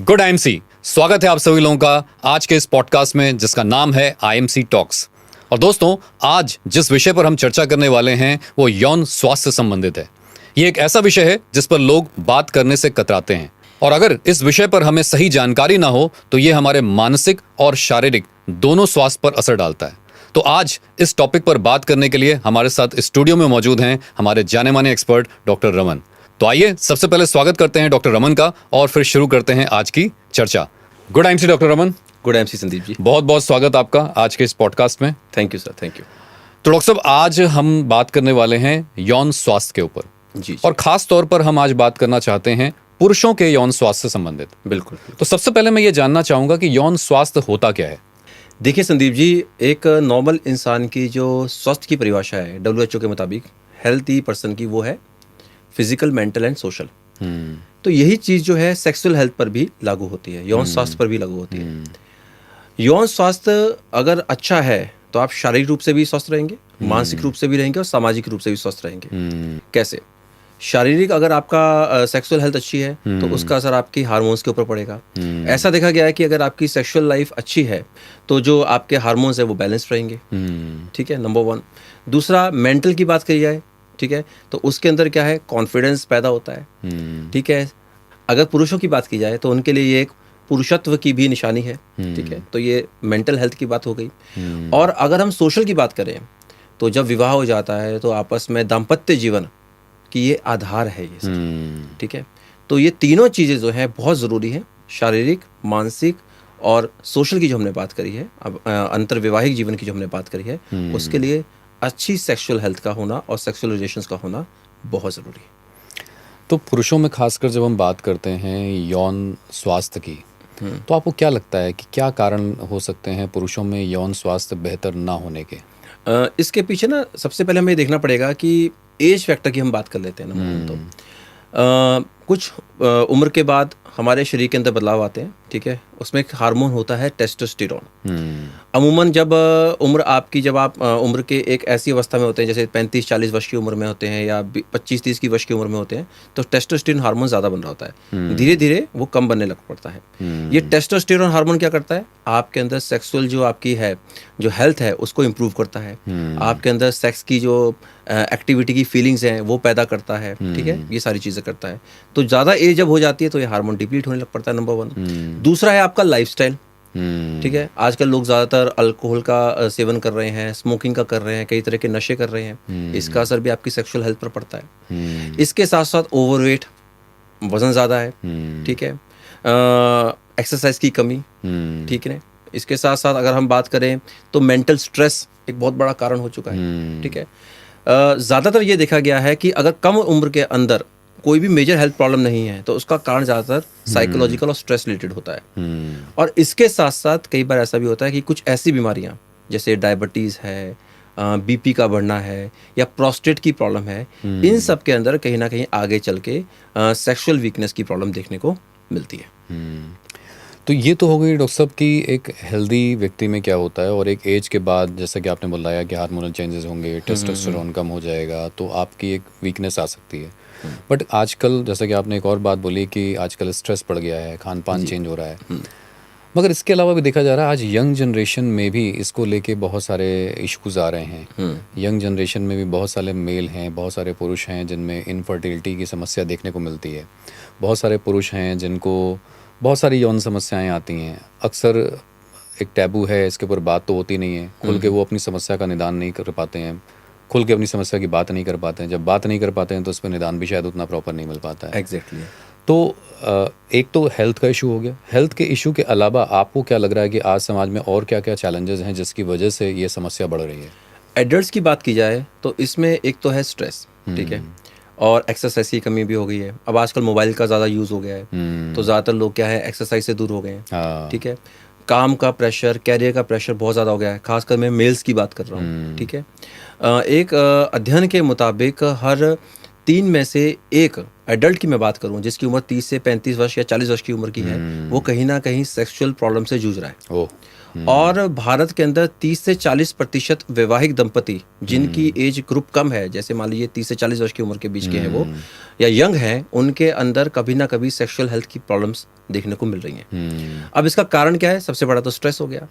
Good IMC, स्वागत है आप सभी लोगों का आज के इस पॉडकास्ट में जिसका नाम है आईएमसी टॉक्स। और दोस्तों, आज जिस विषय पर हम चर्चा करने वाले हैं वो यौन स्वास्थ्य से संबंधित है। ये एक ऐसा विषय है जिस पर लोग बात करने से कतराते हैं, और अगर इस विषय पर हमें सही जानकारी ना हो तो ये हमारे मानसिक और शारीरिक दोनों स्वास्थ्य पर असर डालता है। तो आज इस टॉपिक पर बात करने के लिए हमारे साथ स्टूडियो में मौजूद हैं हमारे जाने माने एक्सपर्ट डॉक्टर रमन। तो आइए सबसे पहले स्वागत करते हैं डॉक्टर रमन का और फिर शुरू करते हैं आज की चर्चा। Good IMC doctor Raman. Good IMC Sandeep ji. बहुत बहुत स्वागत आपका आज के इस पॉडकास्ट में। Thank you sir, thank you. तो डॉक्टर साहब, आज हम बात करने वाले हैं यौन स्वास्थ्य के ऊपर जी। और खास तौर पर हम आज बात करना चाहते हैं पुरुषों के यौन स्वास्थ्य से संबंधित। बिल्कुल। तो सबसे पहले मैं ये जानना चाहूंगा कि यौन स्वास्थ्य होता क्या है। देखिए संदीप जी, एक नॉर्मल इंसान की जो स्वास्थ्य की परिभाषा है WHO के मुताबिक, हेल्थी पर्सन की, वो है फिजिकल, मेंटल एंड सोशल। तो यही चीज़ जो है सेक्सुअल हेल्थ पर भी लागू होती है, यौन स्वास्थ्य पर भी लागू होती है। यौन स्वास्थ्य अगर अच्छा है तो आप शारीरिक रूप से भी स्वस्थ रहेंगे, मानसिक रूप से भी रहेंगे और सामाजिक रूप से भी स्वस्थ रहेंगे। कैसे? शारीरिक, अगर आपका सेक्सुअल हेल्थ अच्छी है तो उसका असर आपकी हार्मोन्स के ऊपर पड़ेगा। ऐसा देखा गया है कि अगर आपकी सेक्सुअल लाइफ अच्छी है तो जो आपके हार्मोन्स है वो बैलेंस्ड रहेंगे। ठीक है, नंबर 1। दूसरा, मेंटल की बात करी जाए, ठीक है, तो उसके अंदर क्या है, कॉन्फिडेंस पैदा होता है। ठीक है। अगर पुरुषों की बात की जाए तो उनके लिए ये एक पुरुषत्व की भी निशानी है। ठीक है, तो ये मेंटल हेल्थ की बात हो गई। और अगर हम सोशल की बात करें तो जब विवाह हो जाता है तो आपस में दाम्पत्य जीवन कि ये आधार है ये सब। ठीक है, तो ये तीनों चीज़ें जो हैं बहुत ज़रूरी हैं, शारीरिक, मानसिक और सोशल की जो हमने बात करी है, अब अंतर्वैवाहिक जीवन की जो हमने बात करी है, उसके लिए अच्छी सेक्सुअल हेल्थ का होना और सेक्सुअल रिलेशंस का होना बहुत ज़रूरी है। तो पुरुषों में खासकर जब हम बात करते हैं यौन स्वास्थ्य की, तो आपको क्या लगता है कि क्या कारण हो सकते हैं पुरुषों में यौन स्वास्थ्य बेहतर ना होने के? इसके पीछे ना सबसे पहले हमें ये देखना पड़ेगा कि एज फैक्टर की हम बात कर लेते हैं ना। तो कुछ उम्र के बाद हमारे शरीर के अंदर बदलाव आते हैं। ठीक है, उसमें एक हार्मोन होता है टेस्टोस्टेरोन। अमूमन जब उम्र आपकी, जब आप उम्र के एक ऐसी अवस्था में होते हैं जैसे 35-40 वर्ष की उम्र में होते हैं या 25-30 की वर्ष की उम्र में होते हैं, तो टेस्टोस्टेरोन हार्मोन ज़्यादा बन रहा होता है। धीरे धीरे वो कम बनने लग पड़ता है। ये टेस्टोस्टेरोन हार्मोन क्या करता है, आपके अंदर सेक्सुअल जो आपकी है, जो हेल्थ है, उसको इम्प्रूव करता है। आपके अंदर सेक्स की जो एक्टिविटी की फीलिंग्स हैं वो पैदा करता है। ठीक है, ये सारी चीज़ें करता है। तो ज़्यादा एज जब हो जाती है तो ये हार्मोन डिप्लीट होने लग पड़ता है, नंबर 1। दूसरा है आपका लाइफस्टाइल। ठीक है, आजकल लोग ज़्यादातर अल्कोहल का सेवन कर रहे हैं, स्मोकिंग का कर रहे हैं, कई तरह के नशे कर रहे हैं। इसका असर भी आपकी सेक्सुअल हेल्थ पर पड़ता है। इसके साथ साथ ओवरवेट, वज़न ज़्यादा है। ठीक है, एक्सरसाइज की कमी। ठीक है, इसके साथ साथ अगर हम बात करें तो मेंटल स्ट्रेस एक बहुत बड़ा कारण हो चुका है। ठीक है, ज़्यादातर ये देखा गया है कि अगर कम उम्र के अंदर कोई भी मेजर हेल्थ प्रॉब्लम नहीं है तो उसका कारण ज़्यादातर साइकोलॉजिकल और स्ट्रेस रिलेटेड होता है। और इसके साथ साथ कई बार ऐसा भी होता है कि कुछ ऐसी बीमारियां जैसे डायबिटीज़ है, बीपी का बढ़ना है या प्रोस्टेट की प्रॉब्लम है, इन सब के अंदर कहीं ना कहीं आगे चल के सेक्सुअल वीकनेस की प्रॉब्लम देखने को मिलती है। तो ये तो हो गई डॉक्टर साहब कि एक हेल्दी व्यक्ति में क्या होता है, और एक एज के बाद जैसा कि आपने बताया कि हार्मोनल चेंजेस होंगे, टेस्टोस्टेरोन कम हो जाएगा तो आपकी एक वीकनेस आ सकती है। बट आजकल जैसा कि आपने एक और बात बोली कि आजकल स्ट्रेस बढ़ गया है, खान पान चेंज हो रहा है, मगर इसके अलावा भी देखा जा रहा है आज यंग जनरेशन में भी इसको लेके बहुत सारे इश्यूज आ रहे हैं। यंग जनरेशन में भी बहुत सारे मेल हैं, बहुत सारे पुरुष हैं जिनमें इनफर्टिलिटी की समस्या देखने को मिलती है। बहुत सारे पुरुष हैं जिनको बहुत सारी यौन समस्याएं आती हैं। अक्सर एक टैबू है, इसके ऊपर बात तो होती नहीं है, खुल के वो अपनी समस्या का निदान नहीं कर पाते हैं, खुल के अपनी समस्या की बात नहीं कर पाते हैं। जब बात नहीं कर पाते हैं तो उस पर निदान भी शायद उतना प्रॉपर नहीं मिल पाता है। एग्जैक्टली। तो एक तो हेल्थ का इशू हो गया। हेल्थ के इशू के अलावा आपको क्या लग रहा है कि आज समाज में और क्या क्या चैलेंजेस हैं जिसकी वजह से ये समस्या बढ़ रही है? एडल्ट्स की बात की जाए तो इसमें एक तो है स्ट्रेस। ठीक है, और एक्सरसाइज की कमी भी हो गई है। अब आजकल मोबाइल का ज़्यादा यूज़ हो गया है, तो ज़्यादातर लोग क्या है, एक्सरसाइज से दूर हो गए हैं। ठीक है, काम का प्रेशर, कैरियर का प्रेशर बहुत ज़्यादा हो गया है, खासकर मैं मेल्स की बात कर रहा हूँ। ठीक है, एक अध्ययन के मुताबिक हर 3 में से 1 एडल्ट की मैं बात करूँ जिसकी उम्र 30 से 35 वर्ष या 40 वर्ष की उम्र की है, वो कहीं ना कहीं सेक्सुअल प्रॉब्लम से जूझ रहा है। और भारत के अंदर 30 से 40% वैवाहिक दंपति जिनकी एज ग्रुप कम है, जैसे मान लीजिए 30 से 40 वर्ष की उम्र के बीच के हैं वो, या यंग हैं, उनके अंदर कभी ना कभी सेक्सुअल हेल्थ की प्रॉब्लम्स देखने को मिल रही हैं। अब इसका कारण क्या है? सबसे बड़ा तो स्ट्रेस हो गया,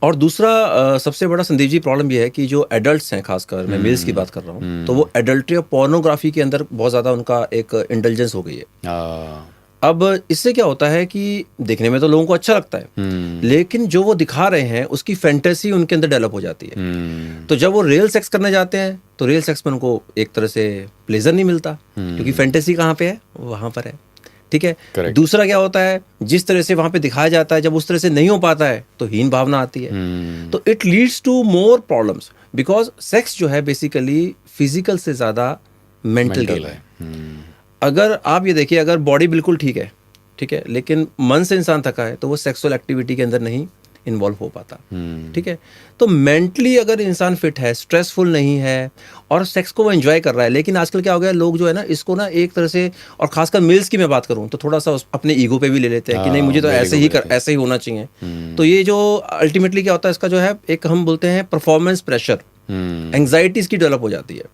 और दूसरा सबसे बड़ा संदीप जी प्रॉब्लम ये है कि जो एडल्ट्स हैं, खासकर मैं मेल्स की बात कर रहा हूँ, तो वो एडल्ट्री और पोर्नोग्राफी के अंदर बहुत ज़्यादा उनका एक इंडल्जेंस हो गई है। अब इससे क्या होता है कि देखने में तो लोगों को अच्छा लगता है, लेकिन जो वो दिखा रहे हैं उसकी फैंटेसी उनके अंदर डेवलप हो जाती है। तो जब वो रियल सेक्स करने जाते हैं तो रियल सेक्स में उनको एक तरह से प्लेजर नहीं मिलता, क्योंकि फैंटेसी कहाँ पे है? वहाँ पर है, ठीक है। Correct. दूसरा क्या होता है, जिस तरह से वहां पे दिखाया जाता है, जब उस तरह से नहीं हो पाता है तो हीन भावना आती है। तो it leads to more problems, because sex जो है बेसिकली फिजिकल से ज्यादा मेंटल गेम है। अगर आप ये देखिए, अगर बॉडी बिल्कुल ठीक है, लेकिन मन से इंसान थका है तो वो सेक्सुअल एक्टिविटी के अंदर नहीं इन्वॉल्व हो पाता, ठीक है। तो मेंटली अगर इंसान फिट है, स्ट्रेसफुल नहीं है और सेक्स को वो एंजॉय कर रहा है, लेकिन आजकल क्या हो गया, लोग जो है ना इसको ना एक तरह से, और खासकर मेल्स की मैं बात करूं तो थोड़ा सा अपने ईगो पे भी ले लेते हैं कि नहीं, मुझे तो ऐसे ही होना चाहिए। तो ये जो अल्टीमेटली क्या होता है, इसका जो है एक हम बोलते हैं परफॉर्मेंस प्रेशर, एंग्जाइटीज की डेवलप हो जाती है।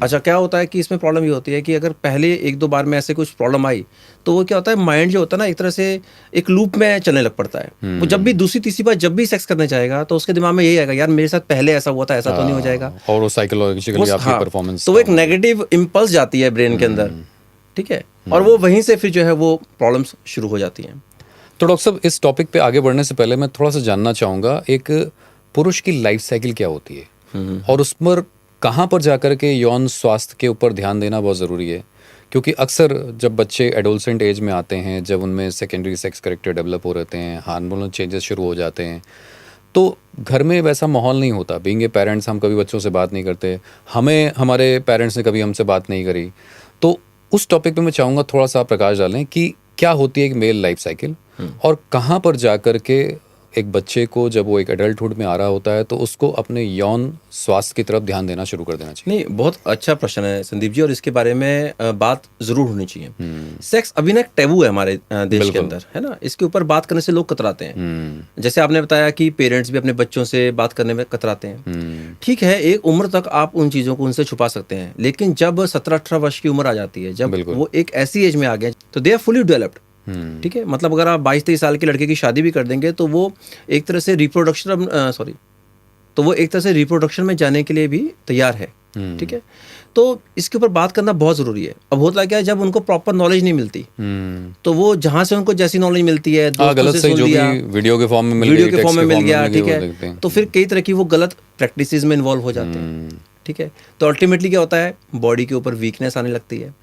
अच्छा, क्या होता है कि इसमें प्रॉब्लम ये होती है कि अगर पहले एक दो बार में ऐसे कुछ प्रॉब्लम आई तो वो क्या होता है, माइंड जो होता है ना एक तरह से एक लूप में चलने लग पड़ता है। वो जब भी दूसरी तीसरी बार जब भी सेक्स करने जाएगा तो उसके दिमाग में यही आएगा, यार मेरे साथ पहले ऐसा हुआ था, ऐसा तो नहीं हो जाएगा, और वो साइकोलॉजिकली आपकी परफॉर्मेंस, तो वो एक नेगेटिव इम्पल्स जाती है ब्रेन के अंदर, ठीक है, और वो वहीं से फिर जो है वो प्रॉब्लम्स शुरू हो जाती हैं। तो डॉक्टर साहब, इस टॉपिक पे आगे बढ़ने से पहले मैं थोड़ा सा जानना चाहूँगा, एक पुरुष की लाइफ साइकिल क्या होती है और उस पर कहाँ पर जाकर के यौन स्वास्थ्य के ऊपर ध्यान देना बहुत ज़रूरी है? क्योंकि अक्सर जब बच्चे एडोलसेंट एज में आते हैं, जब उनमें सेकेंडरी सेक्स कैरेक्टर डेवलप हो रहते हैं, हार्मोनल चेंजेस शुरू हो जाते हैं, तो घर में वैसा माहौल नहीं होता। बीइंग ए पेरेंट्स, हम कभी बच्चों से बात नहीं करते, हमें हमारे पेरेंट्स ने कभी हमसे बात नहीं करी। तो उस टॉपिक पे मैं चाहूँगा थोड़ा सा आप प्रकाश डालें कि क्या होती है एक मेल लाइफ साइकिल, और कहाँ पर जाकर के एक बच्चे को जब वो एक एडल्टहुड में आ रहा होता है तो उसको अपने यौन स्वास्थ्य की तरफ ध्यान देना शुरू कर देना चाहिए। नहीं, बहुत अच्छा प्रश्न है संदीप जी, और इसके बारे में बात जरूर होनी चाहिए। सेक्स अभी ना एक टैबू है हमारे देश के अंदर, है ना, इसके ऊपर बात करने से लोग कतराते हैं। जैसे आपने बताया कि पेरेंट्स भी अपने बच्चों से बात करने में कतराते हैं। ठीक है, एक उम्र तक आप उन चीज़ों को उनसे छुपा सकते हैं, लेकिन जब 17-18 वर्ष की उम्र आ जाती है, जब वो एक ऐसी एज में आ गए तो दे आर फुली डेवलप्ड, ठीक है। मतलब अगर आप 22-23 साल के लड़के की शादी भी कर देंगे तो वो एक तरह से रिप्रोडक्शन में जाने के लिए भी तैयार है, ठीक है। तो इसके ऊपर बात करना बहुत जरूरी है। अब होता क्या है, जब उनको प्रॉपर नॉलेज नहीं मिलती तो वो जहां से उनको जैसी नॉलेज मिलती है, दोस्तों से सुन लिया, वीडियो के फॉर्म में मिल गया, ठीक है, तो फिर कई तरह की वो गलत प्रैक्टिसेस में इन्वॉल्व हो जाते हैं, ठीक है। तो अल्टीमेटली क्या होता है, बॉडी के ऊपर वीकनेस आने लगती है,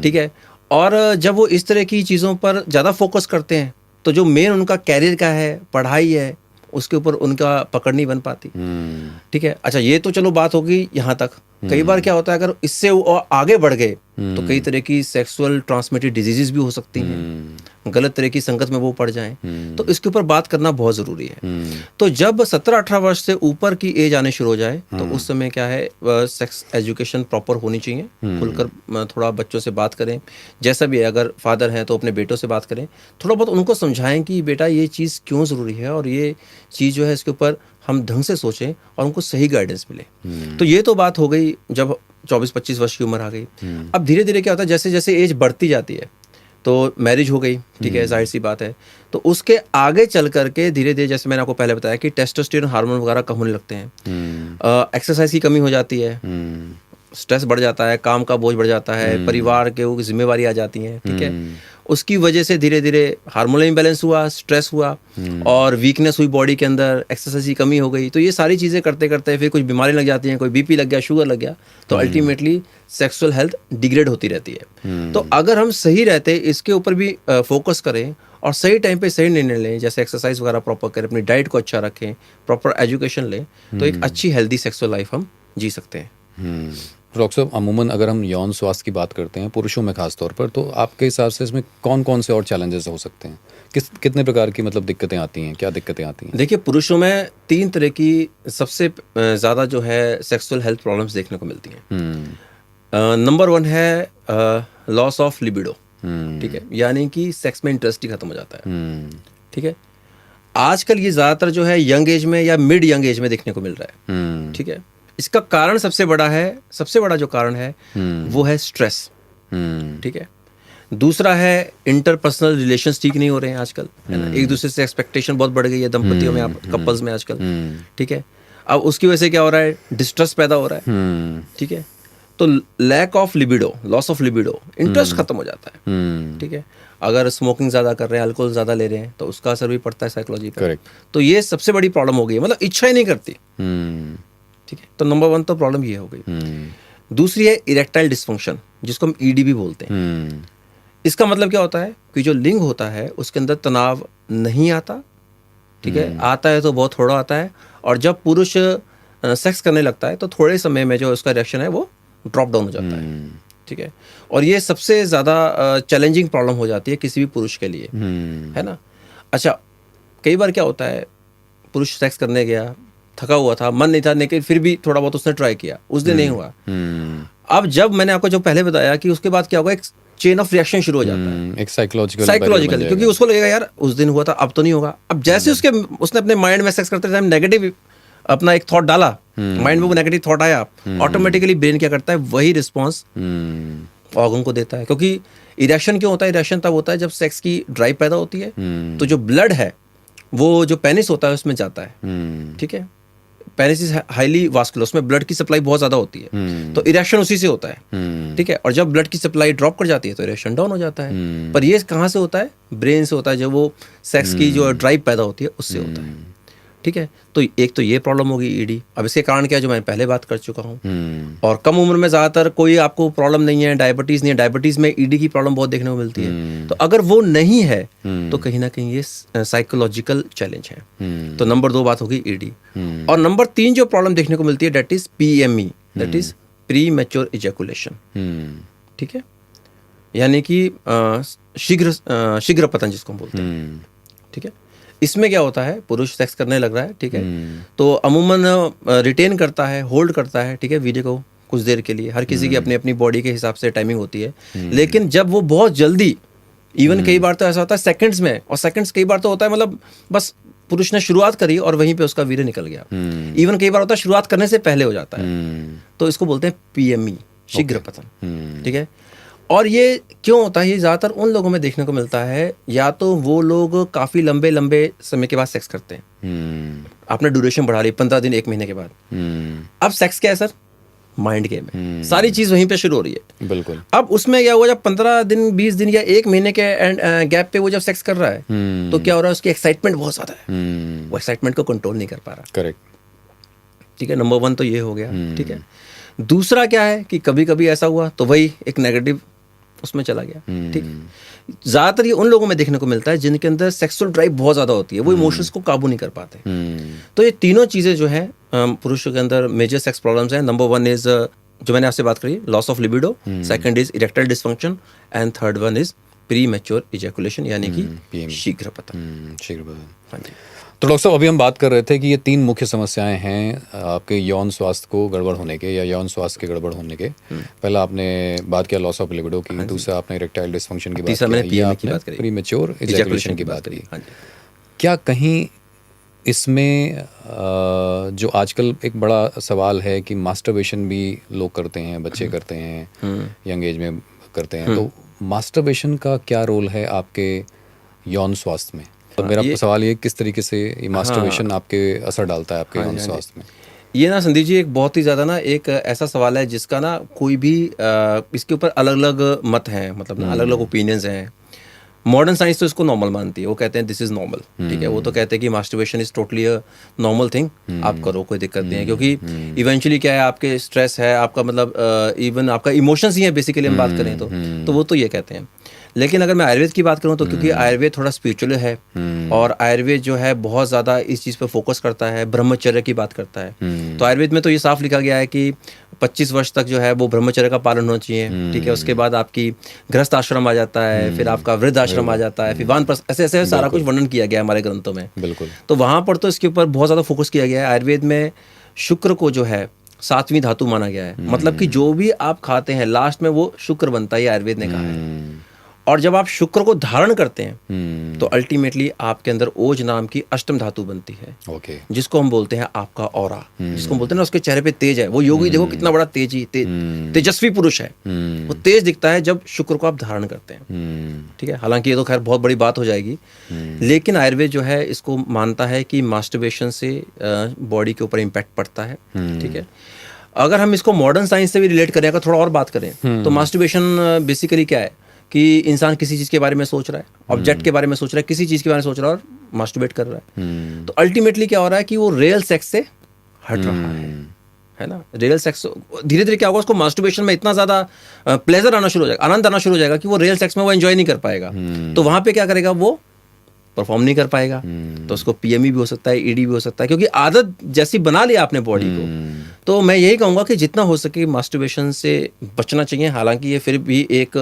ठीक है। और जब वो इस तरह की चीज़ों पर ज़्यादा फोकस करते हैं तो जो मेन उनका कैरियर का है, पढ़ाई है, उसके ऊपर उनका पकड़ नहीं बन पाती, ठीक है। अच्छा, ये तो चलो बात होगी यहाँ तक। कई बार क्या होता है, अगर इससे और आगे बढ़ गए तो कई तरह की सेक्सुअल ट्रांसमिटेड डिजीजेस भी हो सकती हैं, गलत तरह की संगत में वो पड़ जाएं, तो इसके ऊपर बात करना बहुत ज़रूरी है। तो जब 17-18 वर्ष से ऊपर की एज आने शुरू हो जाए तो उस समय क्या है, सेक्स एजुकेशन प्रॉपर होनी चाहिए, खुलकर थोड़ा बच्चों से बात करें, जैसा भी है, अगर फादर हैं तो अपने बेटों से बात करें, थोड़ा बहुत उनको समझाएं कि बेटा ये चीज़ क्यों ज़रूरी है और ये चीज़ जो है इसके ऊपर हम ढंग से सोचें और उनको सही गाइडेंस मिले। तो ये तो बात हो गई जब 24-25 वर्ष की उम्र आ गई। अब धीरे धीरे क्या होता है, जैसे जैसे एज बढ़ती जाती है तो मैरिज हो गई, ठीक है, जाहिर सी बात है। तो उसके आगे चल करके धीरे धीरे, जैसे मैंने आपको पहले बताया कि टेस्टोस्टेरोन हार्मोन वगैरह कम होने लगते हैं, एक्सरसाइज की कमी हो जाती है, स्ट्रेस बढ़ जाता है, काम का बोझ बढ़ जाता है, परिवार के वो जिम्मेवारी आ जाती हैं, ठीक है। उसकी वजह से धीरे धीरे हार्मोनल इम्बैलेंस हुआ, स्ट्रेस हुआ और वीकनेस हुई बॉडी के अंदर, एक्सरसाइज की कमी हो गई। तो ये सारी चीज़ें करते करते फिर कुछ बीमारी लग जाती हैं, कोई बीपी लग गया, शुगर लग गया, तो अल्टीमेटली सेक्सुअल हेल्थ डिग्रेड होती रहती है। तो अगर हम सही रहते, इसके ऊपर भी फोकस करें और सही टाइम पे सही निर्णय लें, जैसे एक्सरसाइज वगैरह प्रॉपर करें, अपनी डाइट को अच्छा रखें, प्रॉपर एजुकेशन लें, तो एक अच्छी हेल्दी सेक्सुअल लाइफ हम जी सकते हैं। डॉक्टर साहब, अमूमन अगर हम यौन स्वास्थ्य की बात करते हैं पुरुषों में खास तौर पर, तो आपके हिसाब से इसमें कौन कौन से और चैलेंजेस हो सकते हैं? कितने प्रकार की मतलब दिक्कतें आती हैं, क्या दिक्कतें आती हैं? देखिए, पुरुषों में 3 तरह की सबसे ज़्यादा जो है सेक्सुअल हेल्थ प्रॉब्लम्स देखने को मिलती हैं। नंबर 1 है लॉस ऑफ लिबिडो, ठीक है, यानी कि सेक्स में इंटरेस्ट ही खत्म हो जाता है, ठीक है। आजकल ये ज़्यादातर जो है यंग एज में या मिड यंग एज में देखने को मिल रहा है। ठीक है, इसका कारण सबसे बड़ा जो कारण है वो है स्ट्रेस। ठीक है, दूसरा है इंटरपर्सनल रिलेशंस ठीक नहीं हो रहे हैं आजकल, है ना, एक दूसरे से एक्सपेक्टेशन बहुत बढ़ गई है दंपतियों में, आप कपल्स में आजकल। ठीक है, अब उसकी वजह से क्या हो रहा है, डिस्ट्रेस पैदा हो रहा है। ठीक है, तो lack of libido, loss of libido, interest खत्म हो जाता है। ठीक है, अगर स्मोकिंग ज़्यादा कर रहे हैं, अल्कोहल ज़्यादा ले रहे हैं, तो उसका असर भी पड़ता है साइकोलॉजी पर। करेक्ट। तो ये सबसे बड़ी प्रॉब्लम हो गई है, मतलब इच्छा ही नहीं करती। ठीक है, तो नंबर 1 तो प्रॉब्लम ये हो गई। दूसरी है इरेक्टाइल डिस्फंक्शन, जिसको हम ईडी भी बोलते हैं। इसका मतलब क्या होता है कि जो लिंग होता है उसके अंदर तनाव नहीं आता। ठीक है, आता है तो बहुत थोड़ा आता है, और जब पुरुष सेक्स करने लगता है तो थोड़े समय में जो उसका रिएक्शन है वो ड्रॉप डाउन हो जाता है। ठीक है, और ये सबसे ज़्यादा चैलेंजिंग प्रॉब्लम हो जाती है किसी भी पुरुष के लिए, है ना। अच्छा, कई बार क्या होता है, पुरुष सेक्स करने गया, थका हुआ था, मन नहीं था, लेकिन फिर भी थोड़ा बहुत उसने ट्राई किया, उस दिन नहीं हुआ। अब जब मैंने आपको जो पहले बताया कि उसके बाद क्या होगा, एक चेन ऑफ रिएक्शन शुरू हो जाता है, एक साइकोलॉजिकल, क्योंकि उसको लगेगा यार उस दिन हुआ था, अब तो नहीं होगा। अब जैसे उसने अपने माइंड में सेक्स करते टाइम नेगेटिव अपना एक थॉट डाला, माइंड में वो नेगेटिव थॉट आया, ऑटोमेटिकली ब्रेन क्या करता है, वही रिस्पॉन्स ऑर्गन को देता है। क्योंकि इरेक्शन क्यों होता है, इरेक्शन तब होता है जब सेक्स की ड्राइव पैदा होती है, तो जो ब्लड है वो जो पेनिस होता है उसमें जाता है। ठीक है, पेनिस इज हाईली वास्कुलर, उसमें ब्लड की सप्लाई बहुत ज्यादा होती है, तो इरेक्शन उसी से होता है। ठीक है, और जब ब्लड की सप्लाई ड्रॉप कर जाती है तो इरेक्शन डाउन हो जाता है। पर ये कहाँ से होता है, ब्रेन से होता है, जब वो सेक्स की जो ड्राइव पैदा होती है उससे होता है। ठीक है, तो एक तो ये प्रॉब्लम होगी ईडी। अब इसके कारण क्या है, जो मैं पहले बात कर चुका हूँ। और कम उम्र में ज़्यादातर कोई आपको प्रॉब्लम नहीं है, डायबिटीज़ नहीं है, डायबिटीज़ में ईडी की प्रॉब्लम बहुत देखने को मिलती है। तो अगर वो नहीं है तो कहीं ना कहीं ये साइकोलॉजिकल चैलेंज है। तो नंबर 2 बात होगी ईडी। और नंबर 3 जो प्रॉब्लम देखने को मिलती है, that is PME, that is premature ejaculation. ठीक है, यानी कि शीघ्र पतन जिसको हम बोलते हैं। ठीक है, इसमें क्या होता है, पुरुष सेक्स करने लग रहा है, ठीक है, तो अमूमन रिटेन करता है, होल्ड करता है, ठीक है, वीडियो को कुछ देर के लिए। हर किसी की अपनी अपनी बॉडी के हिसाब से टाइमिंग होती है। लेकिन जब वो बहुत जल्दी, इवन कई बार तो ऐसा होता है सेकंड्स में, और सेकंड्स कई बार तो होता है मतलब बस पुरुष ने शुरुआत करी और वहीं पे उसका वीर्य निकल गया। इवन कई बार होता है शुरुआत करने से पहले हो जाता है, तो इसको बोलते हैं PME, शीघ्र पतन। ठीक है, और ये क्यों होता है, ये ज़्यादातर उन लोगों में देखने को मिलता है, या तो वो लोग काफ़ी लंबे समय के बाद सेक्स करते हैं, आपने ड्यूरेशन बढ़ा ली 15 दिन 1 महीने के बाद। अब सेक्स क्या है सर, माइंड गेम है, सारी चीज़ वहीं पे शुरू हो रही है। बिल्कुल। अब उसमें क्या हुआ, जब 15 दिन 20 दिन या 1 महीने के गैप पे वो जब सेक्स कर रहा है, तो क्या हो रहा है, उसकी एक्साइटमेंट बहुत ज़्यादा है, वो एक्साइटमेंट को कंट्रोल नहीं कर पा रहा। करेक्ट। ठीक है, नंबर 1 तो ये हो गया। ठीक है, दूसरा क्या है कि कभी कभी ऐसा हुआ तो वही एक नेगेटिव उसमें चला गया। ठीक, ज्यादातर ये उन लोगों में देखने को मिलता है जिनके अंदर सेक्सुअल ड्राइव बहुत ज्यादा होती है, वो इमोशंस को काबू नहीं कर पाते। तो ये तीनों चीजें जो है पुरुषों के अंदर मेजर सेक्स प्रॉब्लम्स हैं। नंबर 1 इज जो मैंने आपसे बात करी, loss of libido, second is erectile dysfunction, and third one is premature ejaculation, यानी कि शीघ्र पतन। हाँ जी। तो डॉक्टर साहब, अभी हम बात कर रहे थे कि ये 3 मुख्य समस्याएं हैं आपके यौन स्वास्थ्य को गड़बड़ होने के, या यौन स्वास्थ्य के गड़बड़ होने के। पहला आपने बात किया लॉस ऑफ लिबिडो की, दूसरा आपने इरेक्टाइल डिस्फंक्शन की बात की, प्री मैच्योर इजैकुलेशन की बात की। क्या कहीं इसमें जो आजकल एक बड़ा सवाल है कि मास्टरबेशन भी लोग करते हैं, बच्चे करते हैं, यंग एज में करते हैं, तो मास्टरबेशन का क्या रोल है आपके यौन स्वास्थ्य में? तो मेरा सवाल ये, किस तरीके से ये मास्टरबेशन आपके असर डालता है आपके यौन स्वास्थ्य में? ये ना संदीप जी, एक बहुत ही ज़्यादा ना एक ऐसा सवाल है जिसका ना कोई भी इसके ऊपर अलग अलग मत हैं, मतलब ना अलग अलग ओपिनियंस हैं। मॉडर्न साइंस तो इसको नॉर्मल मानती है, वो कहते हैं दिस इज नॉर्मल। ठीक है, वो तो कहते हैं कि masturbation is totally a normal thing, आप करो, कोई दिक्कत नहीं है। क्योंकि इवेंचुअली क्या है, आपके स्ट्रेस है, आपका मतलब इवन आपका इमोशंस ही है बेसिकली, हम बात करें तो वो तो ये कहते हैं। लेकिन अगर मैं आयुर्वेद की बात करूं तो क्योंकि आयुर्वेद थोड़ा स्पिरिचुअल है, और आयुर्वेद जो है बहुत ज़्यादा इस चीज़ पे फोकस करता है, ब्रह्मचर्य की बात करता है। तो आयुर्वेद में तो ये साफ लिखा गया है कि 25 वर्ष तक जो है वो ब्रह्मचर्य का पालन होना चाहिए। ठीक है, उसके बाद आपकी गृहस्थ आश्रम आ जाता है, फिर आपका वृद्ध आश्रम आ जाता है, फिर वानप्रस्थ, ऐसे ऐसे सारा कुछ वर्णन किया गया है हमारे ग्रंथों में। बिल्कुल। तो वहाँ पर तो इसके ऊपर बहुत ज़्यादा फोकस किया गया है। आयुर्वेद में शुक्र को जो है 7वीं धातु माना गया है, मतलब कि जो भी आप खाते हैं लास्ट में वो शुक्र बनता है, ये आयुर्वेद ने कहा है। और जब आप शुक्र को धारण करते हैं तो अल्टीमेटली आपके अंदर ओज नाम की अष्टम धातु बनती है, ओके, जिसको हम बोलते हैं आपका ऑरा, जिसको हम बोलते हैं ना, उसके चेहरे पे तेज है। वो योगी देखो कितना बड़ा तेजस्वी पुरुष है, वो तेज दिखता है जब शुक्र को आप धारण करते हैं। ठीक है, हालांकि ये तो खैर बहुत बड़ी बात हो जाएगी, लेकिन आयुर्वेद जो है इसको मानता है कि मास्टरबेशन से बॉडी के ऊपर इम्पैक्ट पड़ता है। ठीक है, अगर हम इसको मॉडर्न साइंस से भी रिलेट करें, अगर थोड़ा और बात करें तो मास्टरबेशन बेसिकली क्या है कि इंसान किसी चीज़ के बारे में सोच रहा है, ऑब्जेक्ट के बारे में सोच रहा है, किसी चीज़ के बारे में सोच रहा है और मास्टरबेट कर रहा है। तो अल्टीमेटली क्या हो रहा है कि वो रियल सेक्स से हट रहा है ना। रियल सेक्स धीरे धीरे क्या होगा, उसको मास्टरबेशन में इतना ज़्यादा प्लेजर आना शुरू हो जाएगा, आनंद आना शुरू हो जाएगा कि वो रियल सेक्स में वो एंजॉय नहीं कर पाएगा। तो वहाँ पे क्या करेगा, वो परफॉर्म नहीं कर पाएगा। तो उसको पीएमई भी हो सकता है, ईडी भी हो सकता है, क्योंकि आदत जैसी बना लिया आपने बॉडी को। तो मैं यही कहूँगा कि जितना हो सके मास्टरबेशन से बचना चाहिए। हालांकि ये फिर भी एक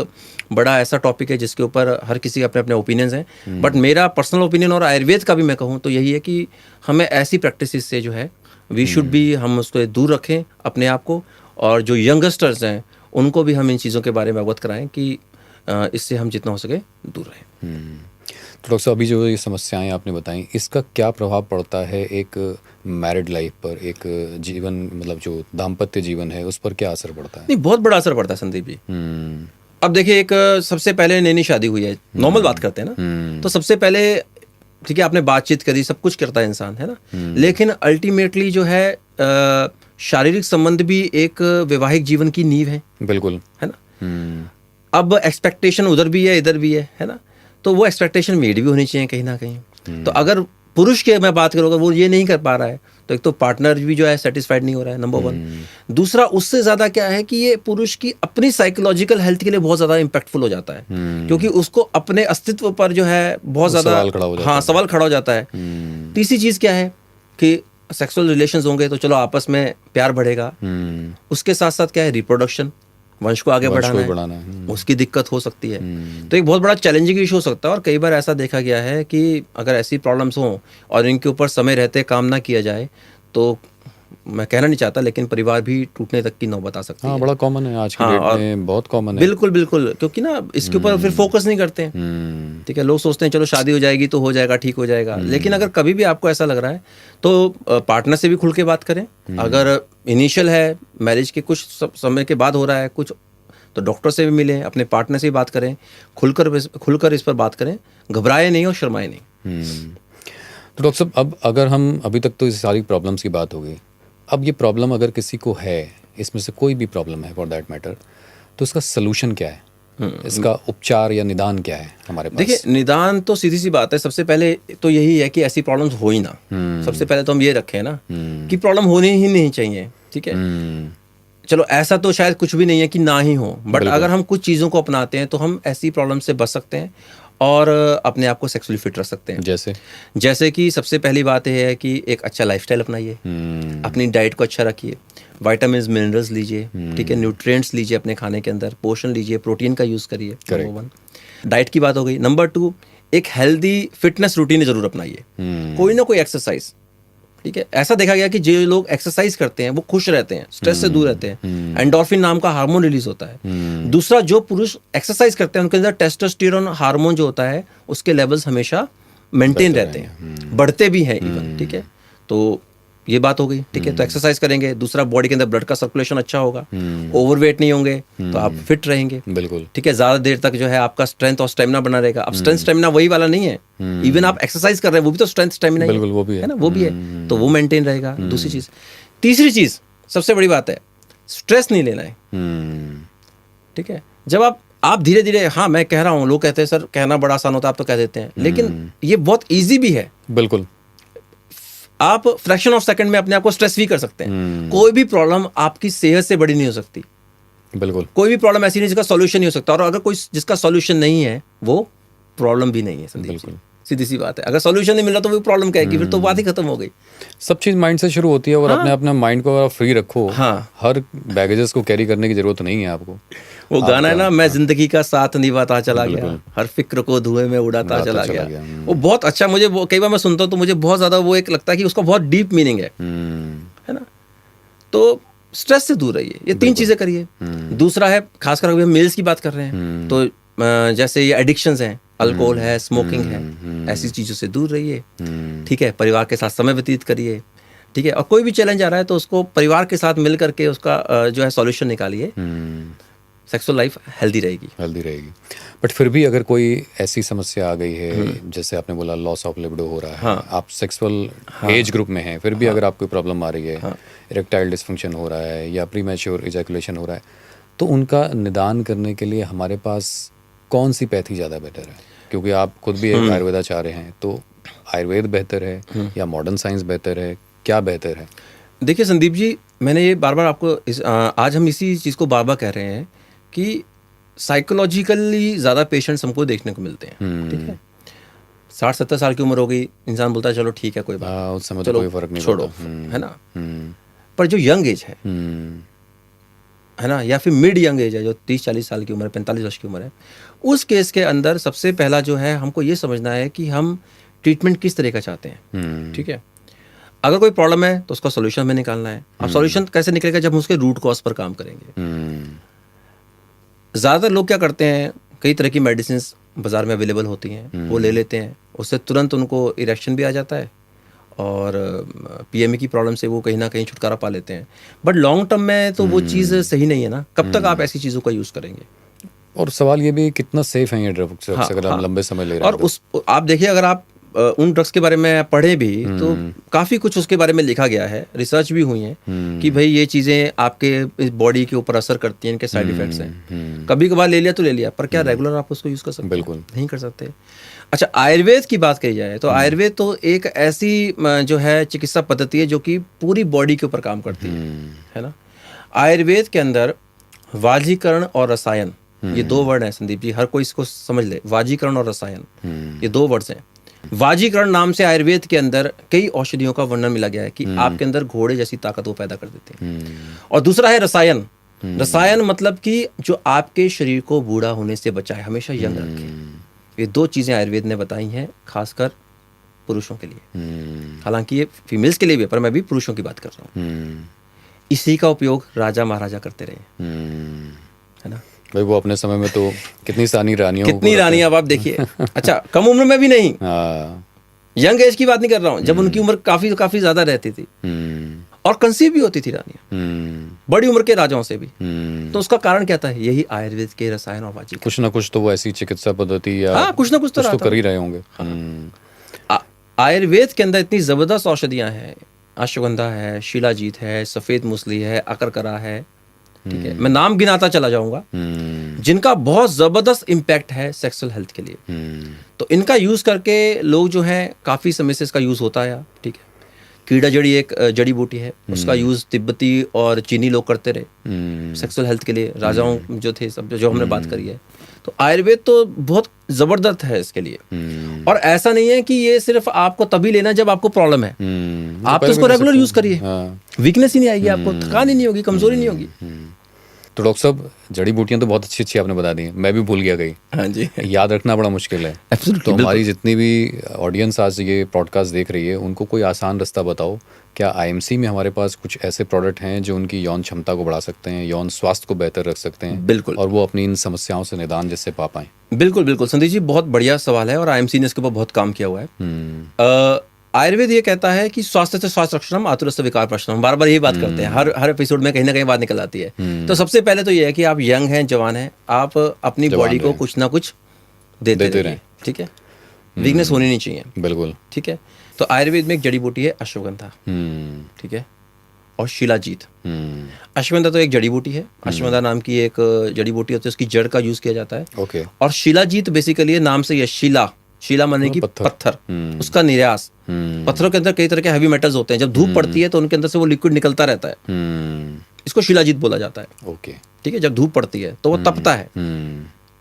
बड़ा ऐसा टॉपिक है जिसके ऊपर हर किसी के अपने अपने ओपिनियंस हैं, बट मेरा पर्सनल ओपिनियन और आयुर्वेद का भी मैं कहूँ तो यही है कि हमें ऐसी प्रैक्टिस से जो है वी शुड भी, हम उसको दूर रखें अपने आप को, और जो यंगस्टर्स हैं उनको भी हम इन चीज़ों के बारे में अवगत कराएं कि इससे हम जितना हो सके दूर रहें। तो डॉक्टर साहब, अभी जो ये समस्याएं आपने बताई, इसका क्या प्रभाव पड़ता है एक मैरिड लाइफ पर, एक जीवन, मतलब जो दाम्पत्य जीवन है उस पर क्या असर पड़ता है? नहीं, बहुत बड़ा असर पड़ता है संदीप जी। अब देखिए, एक सबसे पहले नई नई शादी हुई है, नॉर्मल बात करते हैं ना, तो सबसे पहले ठीक है आपने बातचीत करी, सब कुछ करता है इंसान, है ना, लेकिन अल्टीमेटली जो है शारीरिक संबंध भी एक वैवाहिक जीवन की नींव है। बिल्कुल, है ना। अब एक्सपेक्टेशन उधर भी है, इधर भी है ना, तो वो एक्सपेक्टेशन मेड भी होनी चाहिए कहीं ना कहीं। तो अगर पुरुष की मैं बात करूँ, अगर वो ये नहीं कर पा रहा है तो एक तो पार्टनर भी जो है सेटिस्फाइड नहीं हो रहा है, नंबर 1। दूसरा, उससे ज़्यादा क्या है कि ये पुरुष की अपनी साइकोलॉजिकल हेल्थ के लिए बहुत ज़्यादा इम्पैक्टफुल हो जाता है, क्योंकि उसको अपने अस्तित्व पर जो है बहुत ज़्यादा सवाल खड़ा हो जाता है। तीसरी चीज़ क्या है कि सेक्सुअल रिलेशंस होंगे तो चलो आपस में प्यार बढ़ेगा, उसके साथ साथ क्या है, रिप्रोडक्शन, वंश को आगे बढ़ाना है, उसकी दिक्कत हो सकती है। तो एक बहुत बड़ा चैलेंजिंग इशू हो सकता है। और कई बार ऐसा देखा गया है कि अगर ऐसी प्रॉब्लम्स हों और इनके ऊपर समय रहते काम ना किया जाए तो मैं कहना नहीं चाहता, लेकिन परिवार भी टूटने तक की नौबत आ सकती है। बड़ा कॉमन है आज की डेट में, बहुत कॉमन है। बिल्कुल बिल्कुल, क्योंकि ना इसके ऊपर फिर फोकस नहीं करते हैं। ठीक है, लोग सोचते हैं चलो शादी हो जाएगी तो हो जाएगा, ठीक हो जाएगा। लेकिन अगर कभी भी आपको ऐसा लग रहा है तो पार्टनर से भी खुल के बात करें। अगर इनिशियल है, मैरिज के कुछ समय के बाद हो रहा है कुछ, तो डॉक्टर से भी मिलें, अपने पार्टनर से भी बात करें, खुलकर इस पर बात करें, घबराए नहीं और शर्माए नहीं। तो डॉक्टर साहब, अब अगर हम, अभी तक तो इस सारी प्रॉब्लम्स की बात हो गई, अब ये प्रॉब्लम अगर किसी को है, इसमें से कोई भी प्रॉब्लम है फॉर दैट मैटर, तो इसका सलूशन क्या है? इसका उपचार या निदान क्या है हमारे पास? देखिए, निदान तो सीधी सी बात है, सबसे पहले तो यही है कि ऐसी प्रॉब्लम्स हो ही ना। सबसे पहले तो हम ये रखें ना कि प्रॉब्लम होनी ही नहीं चाहिए। ठीक है, चलो ऐसा तो शायद कुछ भी नहीं है कि ना ही हो, बट अगर हम कुछ चीज़ों को अपनाते हैं तो हम ऐसी प्रॉब्लम से बच सकते हैं और अपने आप को सेक्सुअली फिट रख सकते हैं। जैसे कि सबसे पहली बात यह है कि एक अच्छा लाइफस्टाइल अपनाइए, अपनी डाइट को अच्छा रखिए, विटामिन्स मिनरल्स लीजिए, ठीक है, न्यूट्रिएंट्स लीजिए अपने खाने के अंदर, पोषण लीजिए, प्रोटीन का यूज़ करिए। नंबर 1 डाइट की बात हो गई। नंबर 2 एक हेल्दी फिटनेस रूटीन जरूर अपनाइए, कोई ना कोई एक्सरसाइज। ठीक है, ऐसा देखा गया कि जो लोग एक्सरसाइज करते हैं वो खुश रहते हैं, स्ट्रेस से दूर रहते हैं, एंडोर्फिन नाम का हार्मोन रिलीज होता है। दूसरा, जो पुरुष एक्सरसाइज करते हैं उनके अंदर टेस्टोस्टेरोन हार्मोन जो होता है उसके लेवल्स हमेशा मेंटेन रहते हैं, बढ़ते भी हैं इवन। ठीक है, तो ये बात हो गई। ठीक है, तो एक्सरसाइज करेंगे। दूसरा, बॉडी के अंदर ब्लड का सर्कुलेशन अच्छा होगा, ओवरवेट नहीं होंगे तो आप फिट रहेंगे। बिल्कुल, ठीक है, ज्यादा देर तक जो है आपका स्ट्रेंथ और स्टेमिना बना रहेगा। अब स्ट्रेंथ स्टेमिना वही वाला नहीं है, इवन आप एक्सरसाइज कर रहे हैं वो भी तो स्ट्रेंथ स्टेमिना बिल्कुल वो भी है ना, वो भी है, तो वो मेंटेन रहेगा। दूसरी चीज, तीसरी चीज सबसे बड़ी बात है, स्ट्रेस नहीं लेना है। ठीक है, जब आप धीरे धीरे, हाँ मैं कह रहा हूँ, लोग कहते हैं सर कहना बड़ा आसान होता है, आप तो कह देते हैं, लेकिन ये बहुत ईजी भी है। बिल्कुल, आप फ्रैक्शन ऑफ सेकंड में अपने आप को स्ट्रेस फ्री कर सकते हैं। कोई भी प्रॉब्लम आपकी सेहत से बड़ी नहीं हो सकती। बिल्कुल, कोई भी प्रॉब्लम ऐसी नहीं जिसका सॉल्यूशन नहीं हो सकता, और अगर कोई जिसका सॉल्यूशन नहीं है वो प्रॉब्लम भी नहीं है संदीप जी। सीधी सी बात है, अगर सॉल्यूशन नहीं मिल रहा तो वो प्रॉब्लम क्या है, फिर तो बात ही खत्म हो गई। सब चीज माइंड से शुरू होती है, और अपने माइंड को फ्री रखो। हर बैगेजेस को कैरी करने की जरूरत नहीं है आपको। वो गाना है ना, मैं जिंदगी का साथ निभाता चला गया, हर फिक्र को धुएं में उड़ाता चला गया। वो बहुत अच्छा, मुझे कई बार मैं सुनता हूँ तो मुझे बहुत ज्यादा वो एक लगता है कि उसका बहुत डीप मीनिंग है ना। तो स्ट्रेस से दूर रहिए, ये 3 चीजें करिए। दूसरा है, खासकर अभी हम मेल्स की बात कर रहे हैं, तो जैसे ये एडिक्शंस हैं, अल्कोहल है, स्मोकिंग है, ऐसी चीज़ों से दूर रहिए, ठीक है। परिवार के साथ समय व्यतीत करिए, ठीक है। और कोई भी चैलेंज आ रहा है तो उसको परिवार के साथ मिल करके उसका जो है सॉल्यूशन निकालिए, सेक्सुअल लाइफ हेल्दी रहेगी। बट फिर भी अगर कोई ऐसी समस्या आ गई है, जैसे आपने बोला लॉस ऑफ लिबिडो हो रहा है, हाँ, आप सेक्सुअल एज ग्रुप में हैं, फिर भी अगर आपको प्रॉब्लम आ रही है, इरेक्टाइल डिसफंक्शन हो रहा है या प्रीमैच्योर इजैकुलेशन हो रहा है, तो उनका निदान करने के लिए हमारे पास कौन सी पैथी ज़्यादा बेटर है? क्योंकि आप खुद भी एक आयुर्वेदाचार्य हैं, तो आयुर्वेद बेहतर है या मॉडर्न साइंस बेहतर है, क्या बेहतर है? देखिए संदीप जी, मैंने ये बार बार आपको आज हम इसी चीज़ को बार बार कह रहे हैं कि साइकोलॉजिकली ज़्यादा पेशेंट्स हमको देखने को मिलते हैं, ठीक है। 60-70 साल की उम्र हो गई, इंसान बोलता है चलो ठीक है कोई बात, उस समय चलो तो कोई फर्क नहीं छोड़ो, पड़ता। है ना। पर जो यंग एज है ना, या फिर मिड यंग एज है, जो 30-40 साल की उम्र है, 45 वर्ष की उम्र है, उस केस के अंदर सबसे पहला जो है हमको ये समझना है कि हम ट्रीटमेंट किस तरह का चाहते हैं, ठीक है। अगर कोई प्रॉब्लम है तो उसका सॉल्यूशन हमें निकालना है। अब सॉल्यूशन कैसे निकलेगा? जब हम उसके रूट कॉज पर काम करेंगे। ज़्यादातर लोग क्या करते हैं, कई तरह की मेडिसिन बाजार में अवेलेबल होती हैं, वो ले लेते हैं, उससे तुरंत उनको इरेक्शन भी आ जाता है और पीएमए की प्रॉब्लम से वो कहीं ना कहीं छुटकारा पा लेते हैं। बट लॉन्ग टर्म में तो वो चीज़ सही नहीं है ना। कब तक आप ऐसी चीज़ों का यूज़ करेंगे? और सवाल ये भी कितना सेफ है ये ड्रग्स, अगर आप लंबे समय ले रहे हैं। और आप देखिए, अगर आप उन ड्रग्स के बारे में पढ़े भी तो काफ़ी कुछ उसके बारे में लिखा गया है, रिसर्च भी हुई है कि भाई ये चीज़ें आपके बॉडी के ऊपर असर करती हैं, इनके साइड इफेक्ट्स हैं। कभी कभार ले लिया तो ले लिया, पर क्या रेगुलर आप उसको यूज़ कर सकते हैं? बिल्कुल नहीं कर सकते। अच्छा, आयुर्वेद की बात कही जाए तो आयुर्वेद तो एक ऐसी जो है चिकित्सा पद्धति है जो कि पूरी बॉडी के ऊपर काम करती है ना। आयुर्वेद के अंदर वाजीकरण और रसायन, ये दो वर्ड हैं संदीप जी, हर कोई इसको समझ ले। वाजीकरण और रसायन, ये दो वर्ड्स हैं। वाजीकरण नाम से आयुर्वेद के अंदर कई औषधियों का वर्णन मिला गया है कि आपके अंदर घोड़े जैसी ताकत वो पैदा कर देते हैं। और दूसरा है रसायन। रसायन मतलब कि जो आपके शरीर को बूढ़ा होने से बचाए, हमेशा यंग रखे। ये दो चीजें आयुर्वेद ने बताई हैं, खासकर पुरुषों के लिए। हालांकि ये फीमेल्स के लिए भी है, पर मैं भी पुरुषों की बात कर रहा हूँ। इसी का उपयोग राजा महाराजा करते रहे, है ना भाई। वो अपने समय में तो कितनी रानियां अब आप देखिए। अच्छा, कम उम्र में भी नहीं, यंग एज की बात नहीं कर रहा हूँ, जब उनकी उम्र काफी ज्यादा रहती थी और कंसीव भी होती थी रानियां, बड़ी उम्र के राजाओं से भी। तो उसका कारण क्या था? यही आयुर्वेद के रसायन और वाजी। कुछ ना कुछ तो वो ऐसी चिकित्सा पद्धति या कुछ ना कुछ तो कर ही रहे होंगे। आयुर्वेद के अंदर इतनी जबरदस्त औषधियां हैं, अश्वगंधा है, शिलाजीत है, सफेद मूसली है, अकरकरा है, ठीक है। मैं नाम गिनाता चला जाऊंगा जिनका बहुत जबरदस्त इम्पैक्ट है सेक्सुअल हेल्थ के लिए। तो इनका यूज करके लोग जो है काफी समय से इसका यूज होता है, ठीक है। कीड़ा जड़ी एक जड़ी बूटी है, उसका यूज तिब्बती और चीनी लोग करते रहे सेक्सुअल हेल्थ के लिए, राजाओं जो थे सब, जो हमने बात करी है। तो आयुर्वेद तो बहुत जबरदस्त है इसके लिए। और ऐसा नहीं है कि ये सिर्फ आपको तभी लेना जब आपको प्रॉब्लम है। आप तो इसको रेगुलर यूज करिए, वीकनेस ही नहीं आएगी आपको, थकान ही नहीं होगी, कमजोरी नहीं होगी। तो डॉक्टर साहब, जड़ी बूटियां तो बहुत अच्छी आपने बता दी, मैं भी भूल गया कहीं। हाँ जी, याद रखना बड़ा मुश्किल है। तो हमारी जितनी भी ऑडियंस आज ये पॉडकास्ट देख रही है, उनको कोई आसान रास्ता बताओ। क्या आईएमसी में हमारे पास कुछ ऐसे प्रोडक्ट हैं जो उनकी यौन क्षमता को बढ़ा सकते हैं, यौन स्वास्थ्य को बेहतर रख सकते हैं? बिल्कुल। और वो अपनी इन समस्याओं से निदान जिससे पा पाएं। बिल्कुल संदीप जी, बहुत बढ़िया सवाल है और आईएमसी ने इसके ऊपर बहुत काम किया हुआ है। आयुर्वेद ये कहता है कि स्वास्थ्य से स्वास्थ्य रक्षणम, आतुरस्य विकार प्रशमनम। बार बार यही बात करते हैं, हर एपिसोड में कहीं ना कहीं बात निकल आती है। तो सबसे पहले तो ये है कि आप यंग हैं, जवान हैं, आप अपनी बॉडी को कुछ ना कुछ देते रहें, ठीक है। वीकनेस होनी नहीं चाहिए, बिल्कुल, ठीक है। तो आयुर्वेद में एक जड़ी बूटी है अश्वगंधा, ठीक है, और शिलाजीत। अश्वगंधा तो एक जड़ी बूटी है, अश्वगंधा नाम की एक जड़ी बूटी होती है, उसकी जड़ का यूज किया जाता है। ओके। और शिलाजीत बेसिकली नाम से ये शिला माने की पत्थर, उसका निर्यास। पत्थरों के अंदर कई तरह के हैवी मेटल्स होते हैं, जब धूप पड़ती है तो उनके अंदर से वो लिक्विड निकलता रहता है, इसको शिलाजीत बोला जाता है। ओके, ठीक है। जब धूप पड़ती है तो वो तपता है,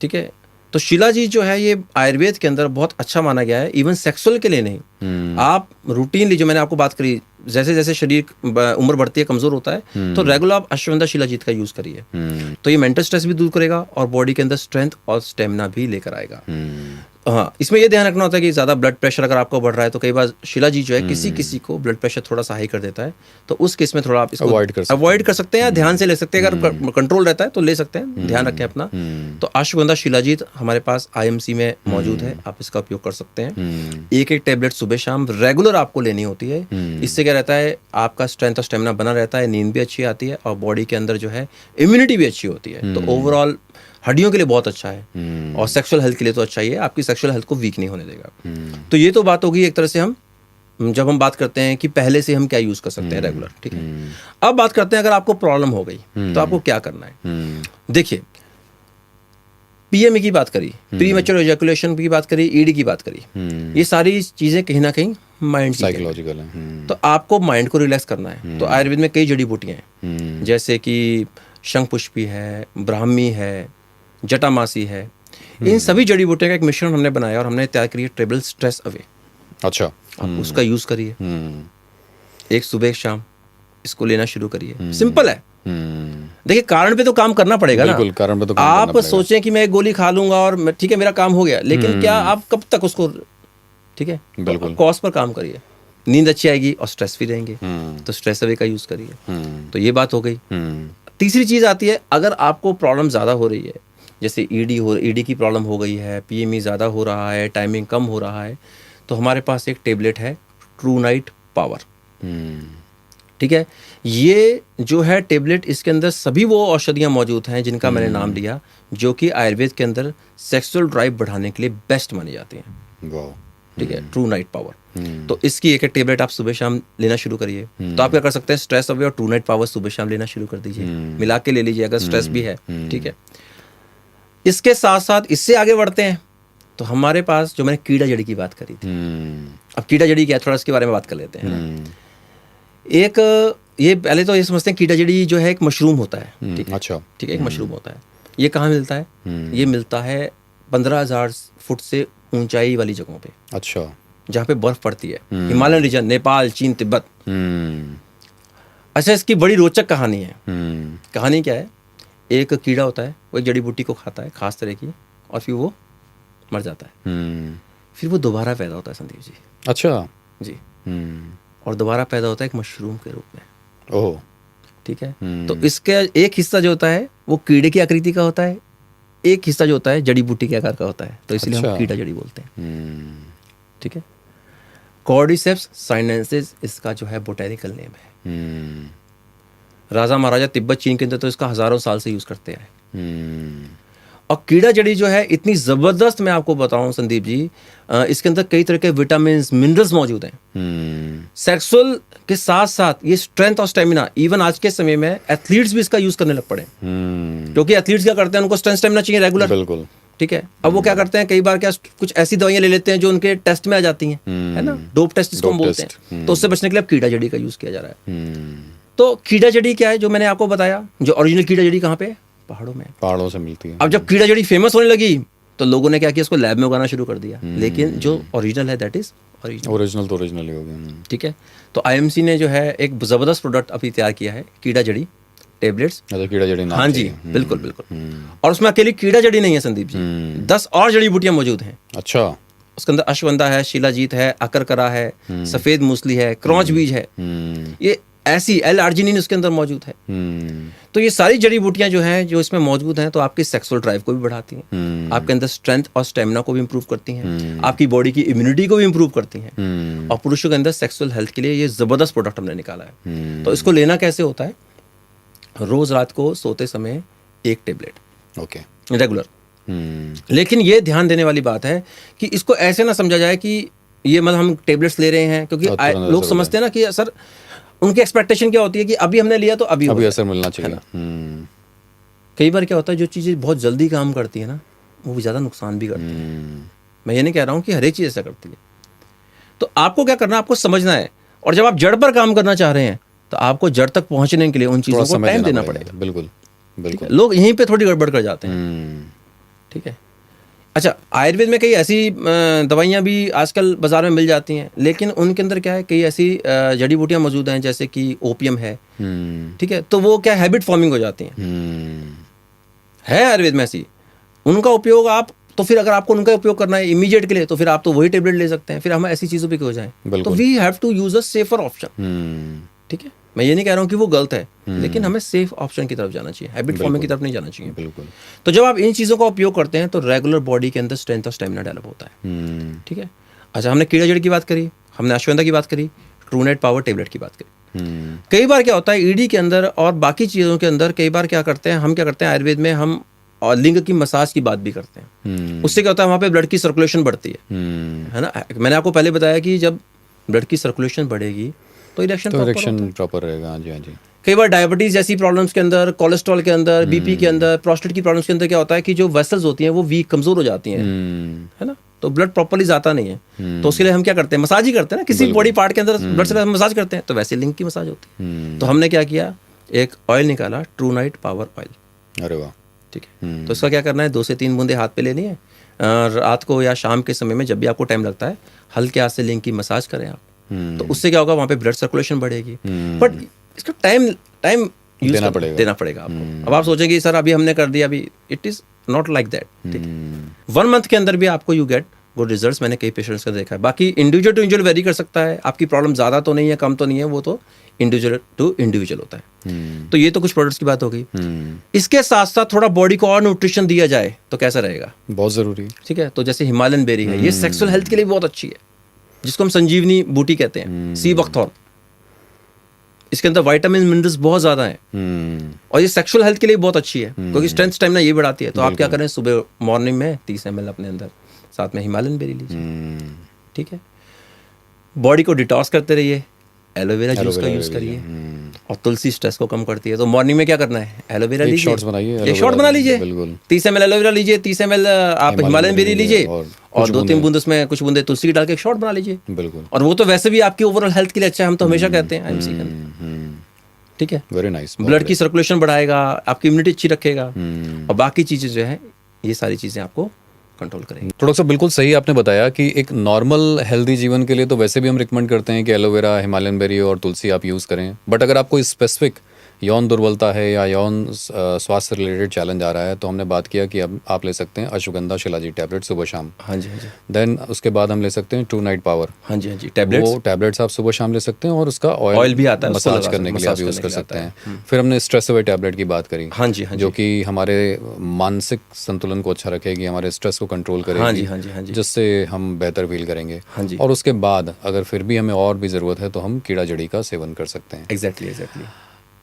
ठीक है। तो शिलाजीत जो है ये आयुर्वेद के अंदर बहुत अच्छा माना गया है, इवन सेक्सुअल के लिए नहीं। आप रूटीनली, जो मैंने आपको बात करी, जैसे जैसे शरीर उम्र बढ़ती है, कमजोर होता है, तो रेगुलर आप अश्वगंधा शिलाजीत का यूज करिए। तो ये मेंटल स्ट्रेस भी दूर करेगा और बॉडी के अंदर स्ट्रेंथ और स्टेमिना भी लेकर आएगा। हाँ, इसमें ये ध्यान रखना होता है कि ज़्यादा ब्लड प्रेशर अगर आपको बढ़ रहा है तो कई बार शिलाजीत जो है किसी को ब्लड प्रेशर थोड़ा सा हाई कर देता है, तो उस केस में थोड़ा आप इसको अवॉइड कर सकते हैं या ध्यान से ले सकते हैं। अगर कंट्रोल रहता है तो ले सकते हैं, ध्यान रखें अपना। तो अश्वगंधा शिलाजीत हमारे पास IMC में मौजूद है, आप इसका उपयोग कर सकते हैं। एक टेबलेट सुबह शाम रेगुलर आपको लेनी होती है। इससे क्या रहता है, आपका स्ट्रेंथ और स्टेमिना बना रहता है, नींद भी अच्छी आती है और बॉडी के अंदर जो है इम्यूनिटी भी अच्छी होती है। तो ओवरऑल हड्डियों के लिए बहुत अच्छा है और सेक्सुअल हेल्थ के लिए तो अच्छा ही है, आपकी सेक्सुअल हेल्थ को वीक नहीं होने देगा। तो ये तो बात होगी एक तरह से हम जब हम बात करते हैं कि पहले से हम क्या यूज कर सकते हैं रेगुलर, ठीक है। अब बात करते हैं अगर आपको प्रॉब्लम हो गई तो आपको क्या करना है। देखिए, PME की बात करी, प्री मैच्योर एजैकुलेशन की बात करी, ED की बात करी, ये सारी चीजें कहीं ना कहीं माइंड साइकोलॉजिकल है। तो आपको माइंड को रिलैक्स करना है। तो आयुर्वेद में कई जड़ी बूटियां हैं, जैसे कि शंख पुष्पी है, ब्राह्मी है, जटामासी है। इन सभी जड़ी बूटियों का एक मिश्रण हमने बनाया और हमने तैयार करी है टेबल स्ट्रेस अवे। अच्छा, आप उसका यूज करिए, एक सुबह एक शाम इसको लेना शुरू करिए। सिंपल है। देखिए, कारण पे तो काम करना पड़ेगा ना। कारण पे तो आप सोचें कि मैं एक गोली खा लूंगा और ठीक है मेरा काम हो गया, लेकिन क्या आप कब तक उसको, ठीक है, बिल्कुल कॉज पर काम करिए। नींद अच्छी आएगी और स्ट्रेस फ्री रहेंगे, तो स्ट्रेस अवे का यूज करिए। तो ये बात हो गई। तीसरी चीज आती है, अगर आपको प्रॉब्लम ज्यादा हो रही है, जैसे ED की प्रॉब्लम हो गई है, PME ज़्यादा हो रहा है, टाइमिंग कम हो रहा है, तो हमारे पास एक टेबलेट है ट्रू नाइट पावर। ठीक है, ये जो है टेबलेट, इसके अंदर सभी वो औषधियाँ मौजूद हैं जिनका मैंने नाम लिया, जो कि आयुर्वेद के अंदर सेक्सुअल ड्राइव बढ़ाने के लिए बेस्ट मानी जाती हैं। ठीक है, ट्रू नाइट पावर। तो इसकी एक टेबलेट आप सुबह शाम लेना शुरू करिए। तो आप क्या कर सकते हैं, स्ट्रेस अवे और ट्रू नाइट पावर सुबह शाम लेना शुरू कर दीजिए, मिला के ले लीजिए अगर स्ट्रेस भी है। ठीक है, इसके साथ साथ इससे आगे बढ़ते हैं तो हमारे पास जो मैंने कीड़ा जड़ी की बात करी थी, अब कीड़ा जड़ी क्या है, थोड़ा इसके बारे में बात कर लेते हैं। एक ये पहले तो ये समझते हैं कीड़ा जड़ी जो है एक मशरूम होता है। ठीक है, अच्छा, ठीक है, एक मशरूम होता है। ये कहाँ मिलता है? ये मिलता है 15,000 फुट से ऊंचाई वाली जगहों पे। अच्छा, जहाँ पे बर्फ पड़ती है, हिमालयन रीजन, नेपाल, चीन, तिब्बत। अच्छा, इसकी बड़ी रोचक कहानी है। कहानी क्या है, एक कीड़ा होता है, वो एक जड़ी बूटी को खाता है खास तरह की, और फिर वो मर जाता है। फिर वो दोबारा पैदा होता है संदीप जी। अच्छा जी। और दोबारा पैदा होता है एक मशरूम के रूप में। ओह, ठीक है। तो इसका एक हिस्सा जो होता है वो कीड़े की आकृति का होता है, एक हिस्सा जो होता है जड़ी बूटी के आकार का होता है, तो इसलिए हम कीड़ा जड़ी बोलते हैं। ठीक है, कॉर्डिसेप्स साइनेंसिस इसका जो है बोटेनिकल नेम है। राजा महाराजा तिब्बत चीन के अंदर तो इसका हजारों साल से यूज करते हैं। और कीड़ा जड़ी जो है इतनी जबरदस्त, मैं आपको बताऊं संदीप जी, इसके अंदर कई तरह के विटामिन मिनरल्स मौजूद हैं। सेक्सुअल के साथ साथ ये स्ट्रेंथ और स्टेमिना, इवन आज के समय में एथलीट्स भी इसका यूज करने लग पड़े, क्योंकि एथलीट्स क्या करते हैं, उनको स्ट्रेंथ स्टेमिना चाहिए रेगुलर। बिल्कुल, ठीक है। अब वो क्या करते हैं, कई बार क्या कुछ ऐसी दवाइयां ले लेते हैं जो उनके टेस्ट में आ जाती हैं, है ना, डोप टेस्ट जिसको हम बोलते हैं। तो उससे बचने के लिए अब कीड़ा जड़ी का यूज किया जा रहा है। तो कीड़ा जड़ी क्या है, जो मैंने आपको बताया, जो ओरिजिनल कीड़ा जड़ी कहाँ पे, पहाड़ों में, पहाड़ों से मिलती है। अब जब कीड़ा जड़ी फेमस होने लगी तो लोगों ने क्या किया, इसको लैब में उगाना शुरू कर दिया। लेकिन जो ओरिजिनल है दैट इज ओरिजिनल तो ओरिजिनल ही हो गया। ठीक है, तो IMC ने जो है एक जबरदस्त प्रोडक्ट अभी तैयार किया है, कीड़ा जड़ी टेबलेट्स। कीड़ा जड़ी, हाँ जी, बिल्कुल बिल्कुल। और उसमें अकेली कीड़ा जड़ी नहीं है संदीप जी, 10 और जड़ी बूटियां मौजूद हैं। अच्छा, उसके अंदर अश्वगंधा है, शिलाजीत है, अकरकरा है, सफेद मूसली है, क्रॉच बीज है, ये ऐसी L-आर्जिनिन उसके अंदर मौजूद है। तो ये सारी जड़ी बूटियां जो हैं, जो इसमें मौजूद हैं, तो आपकी सेक्सुअल ड्राइव को भी बढ़ाती हैं, आपके अंदर स्ट्रेंथ और स्टेमिना को भी इंप्रूव करती हैं, आपकी बॉडी की इम्यूनिटी को भी इंप्रूव करती हैं, और पुरुषों के अंदर सेक्सुअल हेल्थ के लिए ये जबरदस्त प्रोडक्ट हमने निकाला है। तो इसको लेना कैसे होता है, रोज रात को सोते समय एक टेबलेट, ओके, रेगुलर। लेकिन ये ध्यान देने वाली बात है कि इसको ऐसे ना समझा जाए कि ये मतलब हम टेबलेट्स ले रहे हैं, क्योंकि लोग समझते हैं ना कि सर, उनकी एक्सपेक्टेशन क्या होती है कि अभी हमने लिया तो अभी असर मिलना चाहिए। कई बार क्या होता है, जो चीज़ें बहुत जल्दी काम करती है ना, वो ज़्यादा नुकसान भी करती है। मैं ये नहीं कह रहा हूँ कि हर एक चीज़ ऐसा करती है। तो आपको क्या करना है, आपको समझना है, और जब आप जड़ पर काम करना चाह रहे हैं तो आपको जड़ तक पहुंचने के लिए उन चीज़ों को टाइम देना पड़ेगा। बिल्कुल बिल्कुल, लोग यहीं पे थोड़ी गड़बड़ कर जाते हैं। ठीक है, अच्छा, आयुर्वेद में कई ऐसी दवाइयाँ भी आजकल बाजार में मिल जाती हैं, लेकिन उनके अंदर क्या है, कई ऐसी जड़ी बूटियाँ मौजूद हैं, जैसे कि ओपियम है। ठीक है, तो वो क्या हैबिट फॉर्मिंग हो जाती हैं। है आयुर्वेद में ऐसी, उनका उपयोग आप तो फिर अगर आपको उनका उपयोग करना है इमीडिएट के लिए, तो फिर आप तो वही टेबलेट ले सकते हैं, फिर हम ऐसी चीज़ों पे क्यों जाएं। तो बिल्कुल। We have to use a safer option. Hmm, ठीक है, मैं ये नहीं कह रहा हूँ कि वो गलत है, लेकिन हमें सेफ ऑप्शन की तरफ जाना चाहिए, हैबिट फॉर्मिंग की तरफ नहीं जाना चाहिए। बिल्कुल। तो जब आप इन चीज़ों का उपयोग करते हैं तो रेगुलर बॉडी के अंदर स्ट्रेंथ और स्टेमिना डेवलप होता है। ठीक है, अच्छा हमने कीड़ा जड़ी की बात करी, हमने अश्वगंधा की बात करी, ट्रू नाइट पावर टेबलेट की बात करी। कई बार क्या होता है ईडी के अंदर और बाकी चीज़ों के अंदर, कई बार क्या करते हैं हम, क्या करते हैं आयुर्वेद में हम और लिंग की मसाज की बात भी करते हैं। उससे क्या होता है वहाँ पे ब्लड की सर्कुलेशन बढ़ती है ना। मैंने आपको पहले बताया कि जब ब्लड की सर्कुलेशन बढ़ेगी तो इरेक्शन प्रॉपर रहेगा। हाँ जी, हाँ जी। कई बार डायबिटीज जैसी प्रॉब्लम्स के अंदर, कोलेस्ट्रॉल के अंदर, बीपी के अंदर, प्रोस्टेट की प्रॉब्लम्स के अंदर क्या होता है कि जो वेसल्स होती हैं वो वीक, कमजोर हो जाती हैं, है ना, तो ब्लड प्रॉपर्ली जाता नहीं है। तो उसके लिए हम क्या करते हैं, मसाज ही करते हैं ना, किसी बॉडी पार्ट के अंदर ब्लड से मसाज करते हैं, तो वैसे लिंग की मसाज होती है। तो हमने क्या किया, एक ऑयल निकाला, ट्रू नाइट पावर ऑयल। अरे वाह। ठीक है, तो इसका क्या करना है, 2 से 3 बूंदे हाथ पे लेनी है, रात को या शाम के समय में जब भी आपको टाइम लगता है हल्के हाथ से लिंग की मसाज करें आप। तो उससे क्या होगा, वहाँ पे ब्लड सर्कुलेशन बढ़ेगी। बट इसका टाइम यूज देना पड़ेगा आपको। अब आप सोचेंगे सर अभी हमने कर दिया, अभी it is not like that. ठीक है, 1 मंथ के अंदर भी आपको यू गेट गुड रिजल्ट्स, मैंने कई पेशेंट्स का देखा है। बाकी इंडिविजुअल टू इंडिविजुअल वेरी कर सकता है, आपकी प्रॉब्लम ज़्यादा तो नहीं है, कम तो नहीं है, वो तो इंडिविजुअल टू इंडिविजुअल होता है। तो ये तो कुछ प्रोडक्ट्स की बात हो गई। इसके साथ साथ थोड़ा बॉडी को और न्यूट्रिशन दिया जाए तो कैसा रहेगा, बहुत ज़रूरी। ठीक है, तो जैसे हिमालयन बेरी है, ये सेक्सुअल हेल्थ के लिए बहुत अच्छी है, जिसको हम संजीवनी बूटी कहते हैं, सी बकथॉर्न। इसके अंदर विटामिन मिनरल्स बहुत ज़्यादा हैं और ये सेक्सुअल हेल्थ के लिए बहुत अच्छी है, क्योंकि स्ट्रेंथ स्टेमिना ये बढ़ाती है। तो आप क्या करें, सुबह मॉर्निंग में 30 ml अपने अंदर साथ में हिमालयन बेरी लीजिए। ठीक है, बॉडी को डिटॉक्स करते रहिए, एलोवेरा जूस का यूज़ करिए, और तुलसी स्ट्रेस को कम करती है। तो मॉर्निंग में क्या करना है, एलोवेरा लीजिए, एक शॉट बना लीजिए, 30 ml एलोवेरा लीजिए, 30 ml आप हिमालयन बेरी लीजिए, और 2-3 बूंद उसमें कुछ बूंदे तुलसी की डाल के एक शॉट बना लीजिए। बिल्कुल। और वो तो वैसे भी आपकी ओवरऑल हेल्थ के लिए अच्छा है, हम तो हमेशा कहते हैं आईएमसी के अंदर। ठीक है, वेरी नाइस। ब्लड की सर्कुलेशन बढ़ाएगा, आपकी इम्यूनिटी अच्छी रखेगा, और बाकी चीज़ें जो है ये सारी चीज़ें आपको कंट्रोल करेंगे। तो डॉक्टर साहब बिल्कुल सही आपने बताया कि एक नॉर्मल हेल्दी जीवन के लिए तो वैसे भी हम रिकमेंड करते हैं कि एलोवेरा, हिमालयन बेरी और तुलसी आप यूज़ करें। बट अगर आपको स्पेसिफिक यौन दुर्बलता है या यौन स्वास्थ्य से रिलेटेड चैलेंज आ रहा है, तो हमने बात किया कि अब आप ले सकते हैं अश्वगंधा शिलाजीत टैबलेट सुबह शाम। हाँ जी, हाँ जी। देन उसके बाद हम ले सकते हैं ट्रू नाइट पावर। हाँ जी, हाँ जी, टैबलेट्स, वो टैबलेट्स आप सुबह शाम ले सकते हैं, और उसका ऑयल भी आता है, उसको मसाज लगा करने के लिए आप मसाज यूज़ कर करने के लिए सकते आता हैं। फिर हमने स्ट्रेस अवे टैबलेट की बात करी। हाँ जी, हाँ जो जी, कि हमारे मानसिक संतुलन को अच्छा रखेगी, हमारे स्ट्रेस को कंट्रोल करेगी। हाँ जी, हाँ जी, हाँ जी, जिससे हम बेहतर फील करेंगे। हाँ जी, और उसके बाद अगर फिर भी हमें और भी ज़रूरत है तो हम कीड़ा जड़ी का सेवन कर सकते हैं। एग्जैक्टली।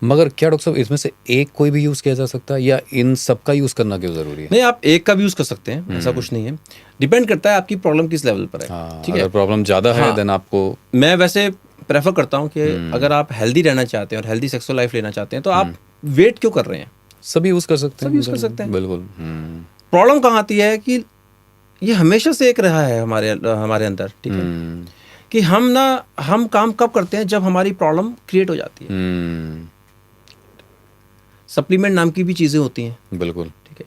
मगर क्या डॉक्टर साहब इसमें से एक कोई भी यूज़ किया जा सकता है, या इन सब का यूज़ करना क्यों ज़रूरी है? नहीं, आप एक का भी यूज़ कर सकते हैं, ऐसा कुछ नहीं है, डिपेंड करता है आपकी प्रॉब्लम किस लेवल पर है। हाँ, ठीक है, अगर प्रॉब्लम ज़्यादा है देन आपको, मैं वैसे प्रेफर करता हूँ कि अगर आप हेल्दी रहना चाहते हैं और हेल्दी सेक्सुअल लाइफ लेना चाहते हैं तो आप वेट क्यों कर रहे हैं, सभी यूज़ कर सकते हैं। सब यूज़ कर सकते हैं। बिल्कुल। प्रॉब्लम कहाँ आती है कि ये हमेशा से एक रहा है हमारे अंदर, ठीक है, कि हम काम कब करते हैं, जब हमारी प्रॉब्लम क्रिएट हो जाती है। सप्लीमेंट नाम की भी चीज़ें होती हैं। बिल्कुल। ठीक है,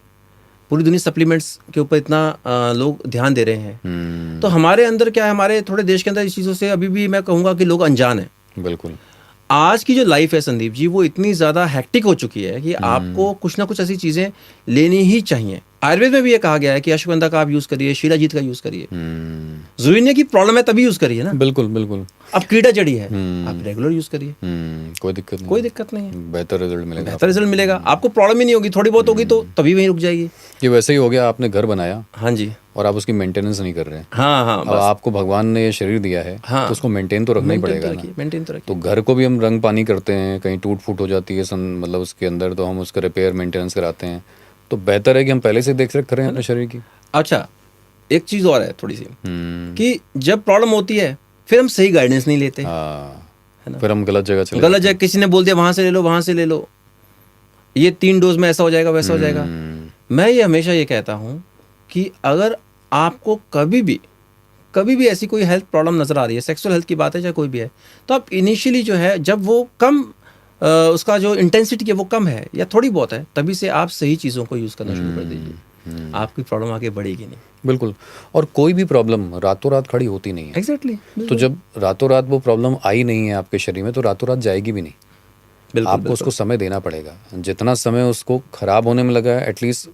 पूरी दुनिया सप्लीमेंट्स के ऊपर इतना लोग ध्यान दे रहे हैं। तो हमारे अंदर क्या है, हमारे थोड़े देश के अंदर इस चीज़ों से अभी भी मैं कहूँगा कि लोग अनजान हैं। बिल्कुल। आज की जो लाइफ है संदीप जी, वो इतनी ज़्यादा हैक्टिक हो चुकी है कि आपको कुछ ना कुछ ऐसी चीज़ें लेनी ही चाहिए। आयुर्वेद में भी ये कहा गया है कि अश्वगंधा का आप यूज़ करिए, शिलाजीत का यूज़ करिए। जरूरी नहीं की प्रॉब्लम है तभी यूज़ करिए ना। बिल्कुल बिल्कुल। अब कीड़ा जड़ी है, आप रेगुलर यूज़ करिए, कोई दिक्कत नहीं, कोई दिक्कत नहीं है, बेहतर रिजल्ट मिलेगा, बेहतर रिजल्ट मिलेगा। आपको प्रॉब्लम ही नहीं होगी, थोड़ी बहुत होगी तो तभी वहीं रुक जाएगी। ये वैसे ही हो गया, आपने घर बनाया, हाँ जी, और आप उसकी मेंटेनेंस नहीं कर रहे हैं। हाँ, अब आपको भगवान ने ये शरीर दिया है, हाँ, तो उसको मेंटेन तो रखना ही पड़ेगा ना। मेंटेन तो रखिए। तो घर को भी हम रंग पानी करते हैं, कहीं टूट फूट हो जाती है मतलब उसके अंदर, तो हम उसका रिपेयर मेंटेनेंस कराते हैं। तो बेहतर है कि हम पहले से देख रेख करें अपने शरीर की। अच्छा, एक चीज़ और है थोड़ी सी, कि जब प्रॉब्लम होती है फिर हम सही गाइडेंस नहीं लेते, है ना, फिर हम गलत जगह किसी ने बोल दिया वहाँ से ले लो, वहाँ से ले लो, ये 3 डोज में ऐसा हो जाएगा, वैसा हो जाएगा। मैं ये हमेशा ये कहता हूँ कि अगर आपको कभी भी ऐसी कोई हेल्थ प्रॉब्लम नज़र आ रही है, सेक्सुअल हेल्थ की बात है चाहे कोई भी है, तो आप इनिशियली जो है, जब वो कम उसका जो इंटेंसिटी है वो कम है या थोड़ी बहुत है, तभी से आप सही चीज़ों को यूज़ करना शुरू कर दीजिए। आपकी प्रॉब्लम आगे बढ़ेगी नहीं। बिल्कुल। और कोई भी प्रॉब्लम रातों रात खड़ी होती नहीं है। एग्जैक्टली। तो जब रातों रात वो प्रॉब्लम आई नहीं है आपके शरीर में, तो रातों रात जाएगी भी नहीं। आपको उसको समय देना पड़ेगा। जितना समय उसको खराब होने में लगा है, एटलीस्ट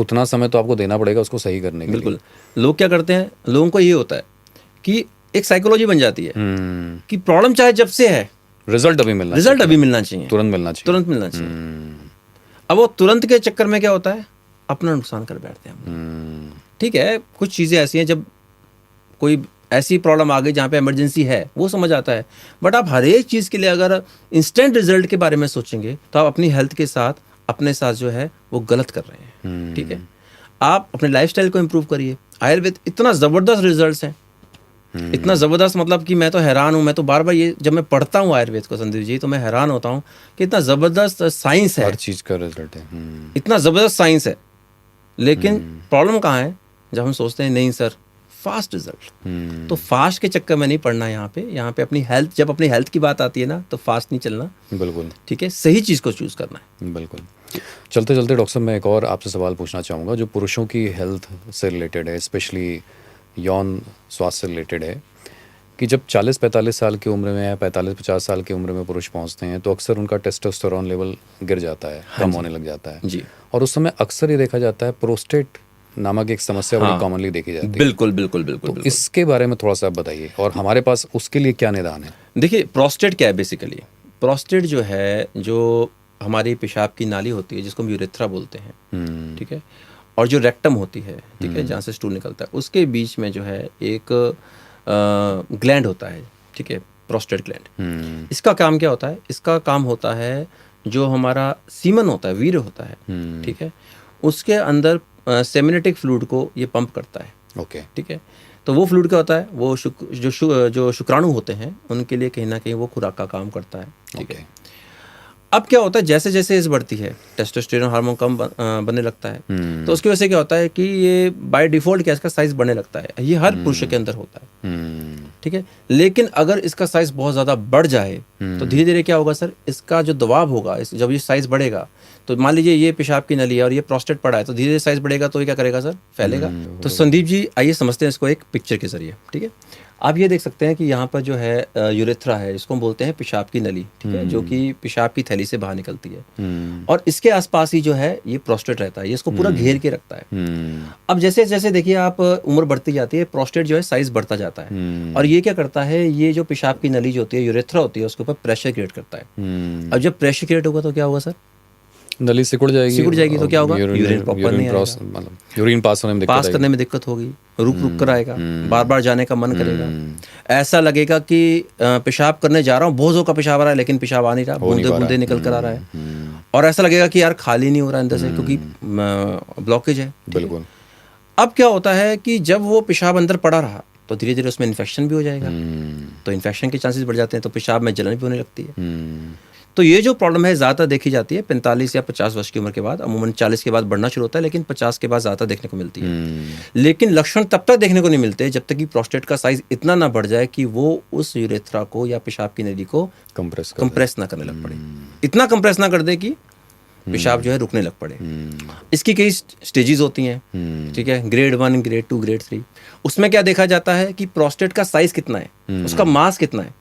उतना समय तो आपको देना पड़ेगा उसको सही करने के लिए। बिल्कुल। लोग क्या करते हैं, लोगों को ये होता है कि एक साइकोलॉजी बन जाती है कि प्रॉब्लम चाहे जब से है, रिजल्ट अभी मिलना चाहिए, तुरंत मिलना चाहिए। अब वो तुरंत के चक्कर में क्या होता है, अपना नुकसान कर बैठते हैं हम। ठीक है, कुछ चीज़ें ऐसी हैं, जब कोई ऐसी प्रॉब्लम आ गई जहाँ पे इमरजेंसी है, वो समझ आता है, बट आप हर एक चीज़ के लिए अगर इंस्टेंट रिजल्ट के बारे में सोचेंगे तो आप अपनी हेल्थ के साथ, अपने साथ जो है वो गलत कर रहे हैं। ठीक है, आप अपने लाइफस्टाइल को इम्प्रूव करिए। आयुर्वेद इतना ज़बरदस्त रिजल्ट्स हैं, इतना ज़बरदस्त, मतलब कि मैं तो हैरान हूँ। मैं तो बार बार ये जब मैं पढ़ता हूँ आयुर्वेद को संदीप जी, तो मैं हैरान होता हूँ कि इतना ज़बरदस्त साइंस है, हर चीज़ का रिजल्ट है। इतना ज़बरदस्त साइंस है, लेकिन प्रॉब्लम कहाँ है, जब हम सोचते हैं नहीं सर फास्ट रिजल्ट, तो फास्ट के चक्कर में नहीं पड़ना। यहाँ पे अपनी हेल्थ, जब अपनी हेल्थ की बात आती है ना, तो फास्ट नहीं चलना। बिल्कुल ठीक है, सही चीज़ को चूज़ करना है। बिल्कुल। चलते चलते डॉक्टर साहब, मैं एक और आपसे सवाल पूछना चाहूँगा जो पुरुषों की हेल्थ से रिलेटेड है, स्पेशली यौन स्वास्थ्य से रिलेटेड है, कि जब 40-45 साल की उम्र में या 45-50 साल की उम्र में पुरुष पहुंचते हैं तो अक्सर उनका टेस्टोस्टेरोन लेवल गिर जाता है, कम होने लग जाता है जी। और उस समय अक्सर ये देखा जाता है प्रोस्टेट नामक एक समस्या बड़ी कॉमनली देखी जाती है। बिल्कुल बिल्कुल बिल्कुल। तो इसके बारे में थोड़ा सा आप बताइए और हमारे पास उसके लिए क्या निदान है। देखिए, प्रोस्टेट क्या है बेसिकली? प्रोस्टेट जो है, जो हमारी पेशाब की नाली होती है, जिसको हम यूरेथ्रा बोलते हैं, ठीक है, और जो रेक्टम होती है, ठीक है, जहाँ से स्टूल निकलता है, उसके बीच में जो है एक ग्लैंड होता है, ठीक है, प्रोस्टेट ग्लैंड। इसका काम क्या होता है? इसका काम होता है जो हमारा सीमन होता है, वीर्य होता है, ठीक है, उसके अंदर सेमिनेटिक फ्लूइड को ये पंप करता है। ओके, ठीक है, तो वो फ्लूइड क्या होता है, वो जो शुक्राणु होते हैं उनके लिए कहीं ना कहीं वो खुराक का काम करता है। ठीक है, अब क्या होता है, जैसे जैसे एज बढ़ती है टेस्टोस्टेरोन हार्मोन कम बनने लगता है, तो उसकी वजह से क्या होता है कि ये बाय डिफॉल्ट क्या, इसका साइज बढ़ने लगता है। ये हर पुरुष के अंदर होता है। ठीक है, लेकिन अगर इसका साइज बहुत ज़्यादा बढ़ जाए तो धीरे धीरे क्या होगा सर, इसका जो दबाव होगा, जब ये साइज बढ़ेगा, तो मान लीजिए ये पेशाब की नली है और ये प्रोस्टेट पड़ा है, तो धीरे धीरे साइज बढ़ेगा, तो ये क्या करेगा सर, फैलेगा। तो संदीप जी आइए समझते हैं इसको एक पिक्चर के जरिए। ठीक है, आप ये देख सकते हैं कि यहाँ पर जो है यूरेथ्रा है, इसको हम बोलते हैं पेशाब की नली, ठीक है, जो कि पेशाब की थैली से बाहर निकलती है, और इसके आसपास ही जो है ये प्रोस्टेट रहता है, ये इसको पूरा घेर के रखता है। अब जैसे जैसे देखिए आप उम्र बढ़ती जाती है, प्रोस्टेट जो है साइज बढ़ता जाता है, और ये क्या करता है, ये जो पेशाब की नली जो होती है, यूरेथ्रा होती है, उसके ऊपर प्रेशर क्रिएट करता है। अब जब प्रेशर क्रिएट होगा तो क्या होगा सर, नली सिकुड़ जाएगी तो क्या होगा, यूरिन प्रॉपर नहीं आएगा, मतलब यूरिन पास करने में दिक्कत होगी, रुक कर आएगा, बार बार जाने का मन करेगा, ऐसा लगेगा कि पेशाब करने जा रहा हूँ, बहुत जोर का पेशाब आ रहा है, लेकिन पेशाब आ नहीं रहा, बूंदे बूंदे निकल कर आ रहा है, और ऐसा लगेगा कि यार खाली नहीं हो रहा अंदर से, क्योंकि ब्लॉकेज है। बिल्कुल। अब क्या होता है कि जब वो पेशाब अंदर पड़ा रहा तो धीरे धीरे उसमें इन्फेक्शन भी हो जाएगा, तो इन्फेक्शन के चांसेस बढ़ जाते हैं, तो पेशाब में जलन भी होने लगती है। तो ये जो प्रॉब्लम है ज़्यादा देखी जाती है 45 या 50 वर्ष की उम्र के बाद, अमूमन 40 के बाद बढ़ना शुरू होता है, लेकिन 50 के बाद ज़्यादा देखने को मिलती है। लेकिन लक्षण तब तक देखने को नहीं मिलते जब तक कि प्रोस्टेट का साइज इतना ना बढ़ जाए कि वो उस यूरेथ्रा को या पेशाब की नली को कंप्रेस ना करने लग पड़े, इतना कंप्रेस ना कर दे कि पेशाब जो है रुकने लग पड़े। इसकी कई स्टेजेस होती हैं, ठीक है, ग्रेड 1, ग्रेड 2, ग्रेड 3। उसमें क्या देखा जाता है कि प्रोस्टेट का साइज कितना है, उसका मास कितना है,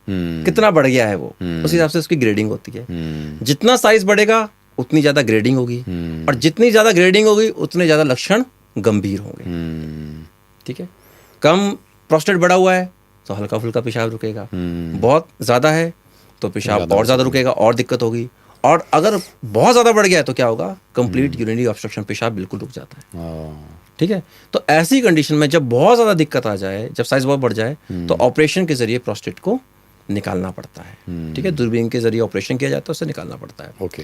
कितना बढ़ गया है, वो उस हिसाब से उसकी ग्रेडिंग होती है। जितना साइज बढ़ेगा उतनी ज्यादा ग्रेडिंग होगी, और जितनी ज्यादा ग्रेडिंग होगी उतने ज्यादा लक्षण गंभीर होंगे। ठीक है, कम प्रोस्टेट बढ़ा हुआ है तो हल्का फुल्का पेशाब रुकेगा, बहुत ज्यादा है तो पेशाब और ज्यादा रुकेगा और दिक्कत होगी, और अगर बहुत ज़्यादा बढ़ गया है तो क्या होगा, कंप्लीट यूरिनरी ऑब्स्ट्रक्शन, पेशाब बिल्कुल रुक जाता है। ठीक है, तो ऐसी कंडीशन में जब बहुत ज़्यादा दिक्कत आ जाए, जब साइज बहुत बढ़ जाए, तो ऑपरेशन के जरिए प्रोस्टेट को निकालना पड़ता है। ठीक है, दूरबीन के जरिए ऑपरेशन किया जाता है, उससे निकालना पड़ता है। ओके।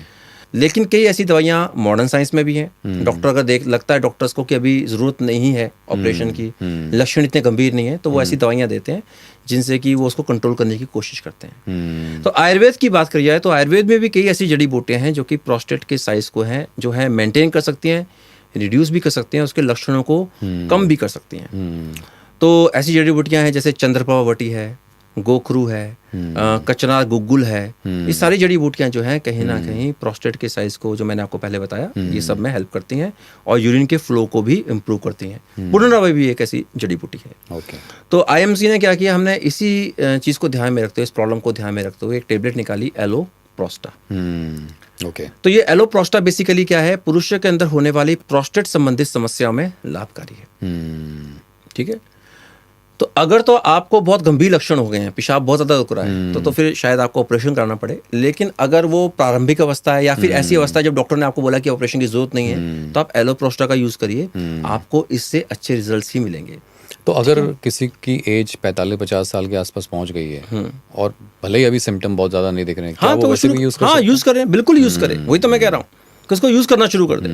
लेकिन कई ऐसी दवाइयाँ मॉडर्न साइंस में भी हैं, डॉक्टर अगर लगता है डॉक्टर्स को कि अभी ज़रूरत नहीं है ऑपरेशन की, लक्षण इतने गंभीर नहीं है, तो वो ऐसी दवाइयाँ देते हैं जिनसे कि वो उसको कंट्रोल करने की कोशिश करते हैं। तो आयुर्वेद की बात करी जाए तो आयुर्वेद में भी कई ऐसी जड़ी बूटियाँ हैं जो कि प्रोस्टेट के साइज को हैं जो है मेंटेन कर सकती हैं, रिड्यूस भी कर सकती हैं, उसके लक्षणों को कम भी कर सकती हैं। तो ऐसी जड़ी बूटियाँ हैं जैसे चंद्रप्रभावटी है, गोखरू है, कचनार गुग्गुल है, ये सारी जड़ी बूटियां जो हैं कहीं ना कहीं प्रोस्टेट के साइज को, जो मैंने आपको पहले बताया, ये सब में हेल्प करती हैं और यूरिन के फ्लो को भी इम्प्रूव करती हैं। पुनर्नवी भी एक ऐसी जड़ी बूटी है। तो IMC ने क्या किया, हमने इसी चीज़ को ध्यान में रखते हुए, इस प्रॉब्लम को ध्यान में रखते हुए एक टेबलेट निकाली, एलोप्रोस्टा। ओके। तो ये एलोप्रोस्टा बेसिकली क्या है, पुरुषों के अंदर होने वाली प्रोस्टेट संबंधित समस्याओं में लाभकारी है। ठीक है। तो अगर तो आपको बहुत गंभीर लक्षण हो गए हैं, पेशाब बहुत ज़्यादा रुक रहा है, तो फिर शायद आपको ऑपरेशन कराना पड़े। लेकिन अगर वो प्रारंभिक अवस्था है या फिर ऐसी अवस्था है जब डॉक्टर ने आपको बोला कि ऑपरेशन की जरूरत नहीं है, तो आप एलोप्रोस्टा का यूज़ करिए, आपको इससे अच्छे रिजल्ट्स ही मिलेंगे। तो अगर किसी की एज 45-50 साल के आसपास पहुंच गई है और भले ही अभी सिम्टम बहुत ज़्यादा नहीं दिख रहे हैं, क्या वो वैसे भी यूज़ कर सकते हैं? यूज़ करें, बिल्कुल यूज़ करें। वही तो मैं कह रहा हूँ कि उसको यूज़ करना शुरू कर दें।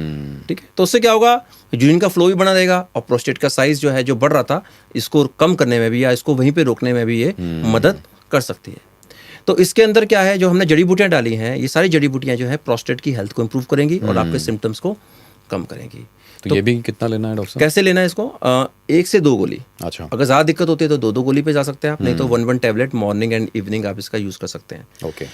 ठीक है। तो उससे क्या होगा, यूरिन का फ्लो भी बना रहेगा और प्रोस्टेट का साइज जो है, जो बढ़ रहा था, इसको कम करने में भी या इसको वहीं पे रोकने में भी ये मदद कर सकती है। तो इसके अंदर क्या है, जो हमने जड़ी बूटियाँ डाली हैं, ये सारी जड़ी बूटियाँ जो है प्रोस्टेट की हेल्थ को इंप्रूव करेंगी और आपके सिम्टम्स को कम करेंगी। तो ये भी कितना लेना है डॉक्टर साहब? कैसे लेना है इसको? 1 से 2 गोली। अच्छा। अगर ज़्यादा दिक्कत होती है तो 2-2 गोली पे जा सकते हैं आप, नहीं तो 1-1 टैबलेट मॉर्निंग एंड इवनिंग आप इसका यूज़ कर सकते हैं। ओके।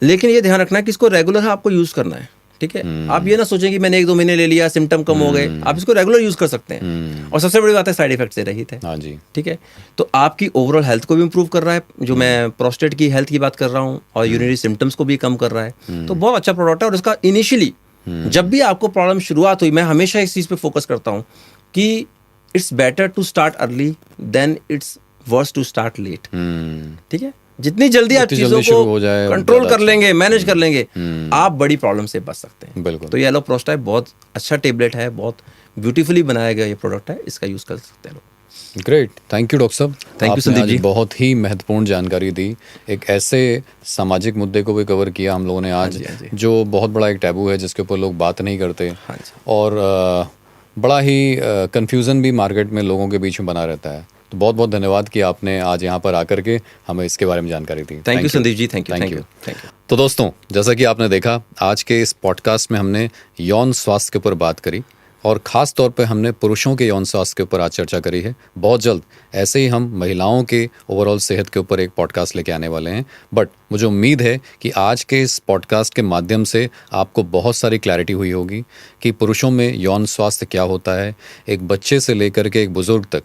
लेकिन ये ध्यान रखना है कि इसको रेगुलर आपको यूज़ करना है। ठीक है। आप ये ना सोचें कि मैंने 1-2 महीने ले लिया, सिम्टम कम हो गए। आप इसको रेगुलर यूज़ कर सकते हैं। और सबसे बड़ी बात है, साइड इफेक्ट से रहित है। हाँ जी। ठीक है। तो आपकी ओवरऑल हेल्थ को भी इंप्रूव कर रहा है, जो मैं प्रोस्टेट की हेल्थ की बात कर रहा हूँ, और यूरिनरी सिम्टम्स को भी कम कर रहा है। तो बहुत अच्छा प्रोडक्ट है। और इसका इनिशियली जब भी आपको प्रॉब्लम शुरुआत हुई, मैं हमेशा इस चीज़ पे फोकस करता हूँ कि it's better to start early than it's worse to start late. ठीक है। जितनी जल्दी आप चीज़ों को कंट्रोल कर लेंगे, मैनेज कर लेंगे, आप बड़ी प्रॉब्लम से बच सकते हैं। बिल्कुल। तो ये एलोप्रोस्टा बहुत अच्छा टेबलेट है, बहुत ब्यूटीफुली बनाया गया ये प्रोडक्ट है, इसका यूज़ कर सकते हैं लोग। ग्रेट, थैंक यू डॉक्टर साहब। Thank you Sandeep ji. बहुत ही महत्वपूर्ण जानकारी दी। एक ऐसे सामाजिक मुद्दे को भी कवर किया हम लोगों ने आज, जो बहुत बड़ा एक टैबू है, जिसके ऊपर लोग बात नहीं करते। और बड़ा ही कंफ्यूजन भी मार्केट में लोगों के बीच में बना रहता है। तो बहुत बहुत धन्यवाद कि आपने आज यहाँ पर आकर के हमें इसके बारे में जानकारी दी। Thank you Sandeep ji. Thank you. तो दोस्तों, जैसा कि आपने देखा, आज के इस पॉडकास्ट में हमने यौन स्वास्थ्य के ऊपर बात करी और ख़ास तौर पे हमने पुरुषों के यौन स्वास्थ्य के ऊपर आज चर्चा करी है। बहुत जल्द ऐसे ही हम महिलाओं के ओवरऑल सेहत के ऊपर एक पॉडकास्ट लेके आने वाले हैं। बट मुझे उम्मीद है कि आज के इस पॉडकास्ट के माध्यम से आपको बहुत सारी क्लैरिटी हुई होगी कि पुरुषों में यौन स्वास्थ्य क्या होता है, एक बच्चे से लेकर के एक बुज़ुर्ग तक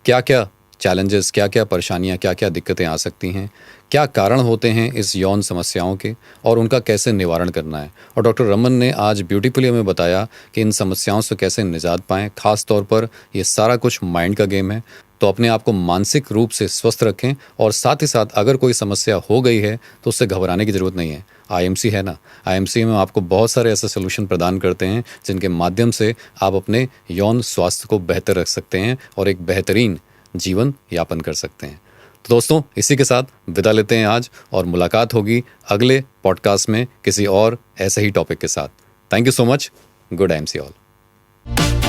क्या क्या चैलेंजेस, क्या क्या परेशानियाँ, क्या क्या दिक्कतें आ सकती हैं, क्या कारण होते हैं इस यौन समस्याओं के और उनका कैसे निवारण करना है। और डॉक्टर रमन ने आज ब्यूटीफुली हमें बताया कि इन समस्याओं से कैसे निजात पाएँ। खास तौर पर ये सारा कुछ माइंड का गेम है। तो अपने आप को मानसिक रूप से स्वस्थ रखें और साथ ही साथ अगर कोई समस्या हो गई है तो उससे घबराने की ज़रूरत नहीं है। IMC है ना, IMC में आपको बहुत सारे ऐसे सोल्यूशन प्रदान करते हैं जिनके माध्यम से आप अपने यौन स्वास्थ्य को बेहतर रख सकते हैं और एक बेहतरीन जीवन यापन कर सकते हैं। तो दोस्तों, इसी के साथ विदा लेते हैं आज और मुलाकात होगी अगले पॉडकास्ट में किसी और ऐसे ही टॉपिक के साथ। Thank you so much. Good IMC all.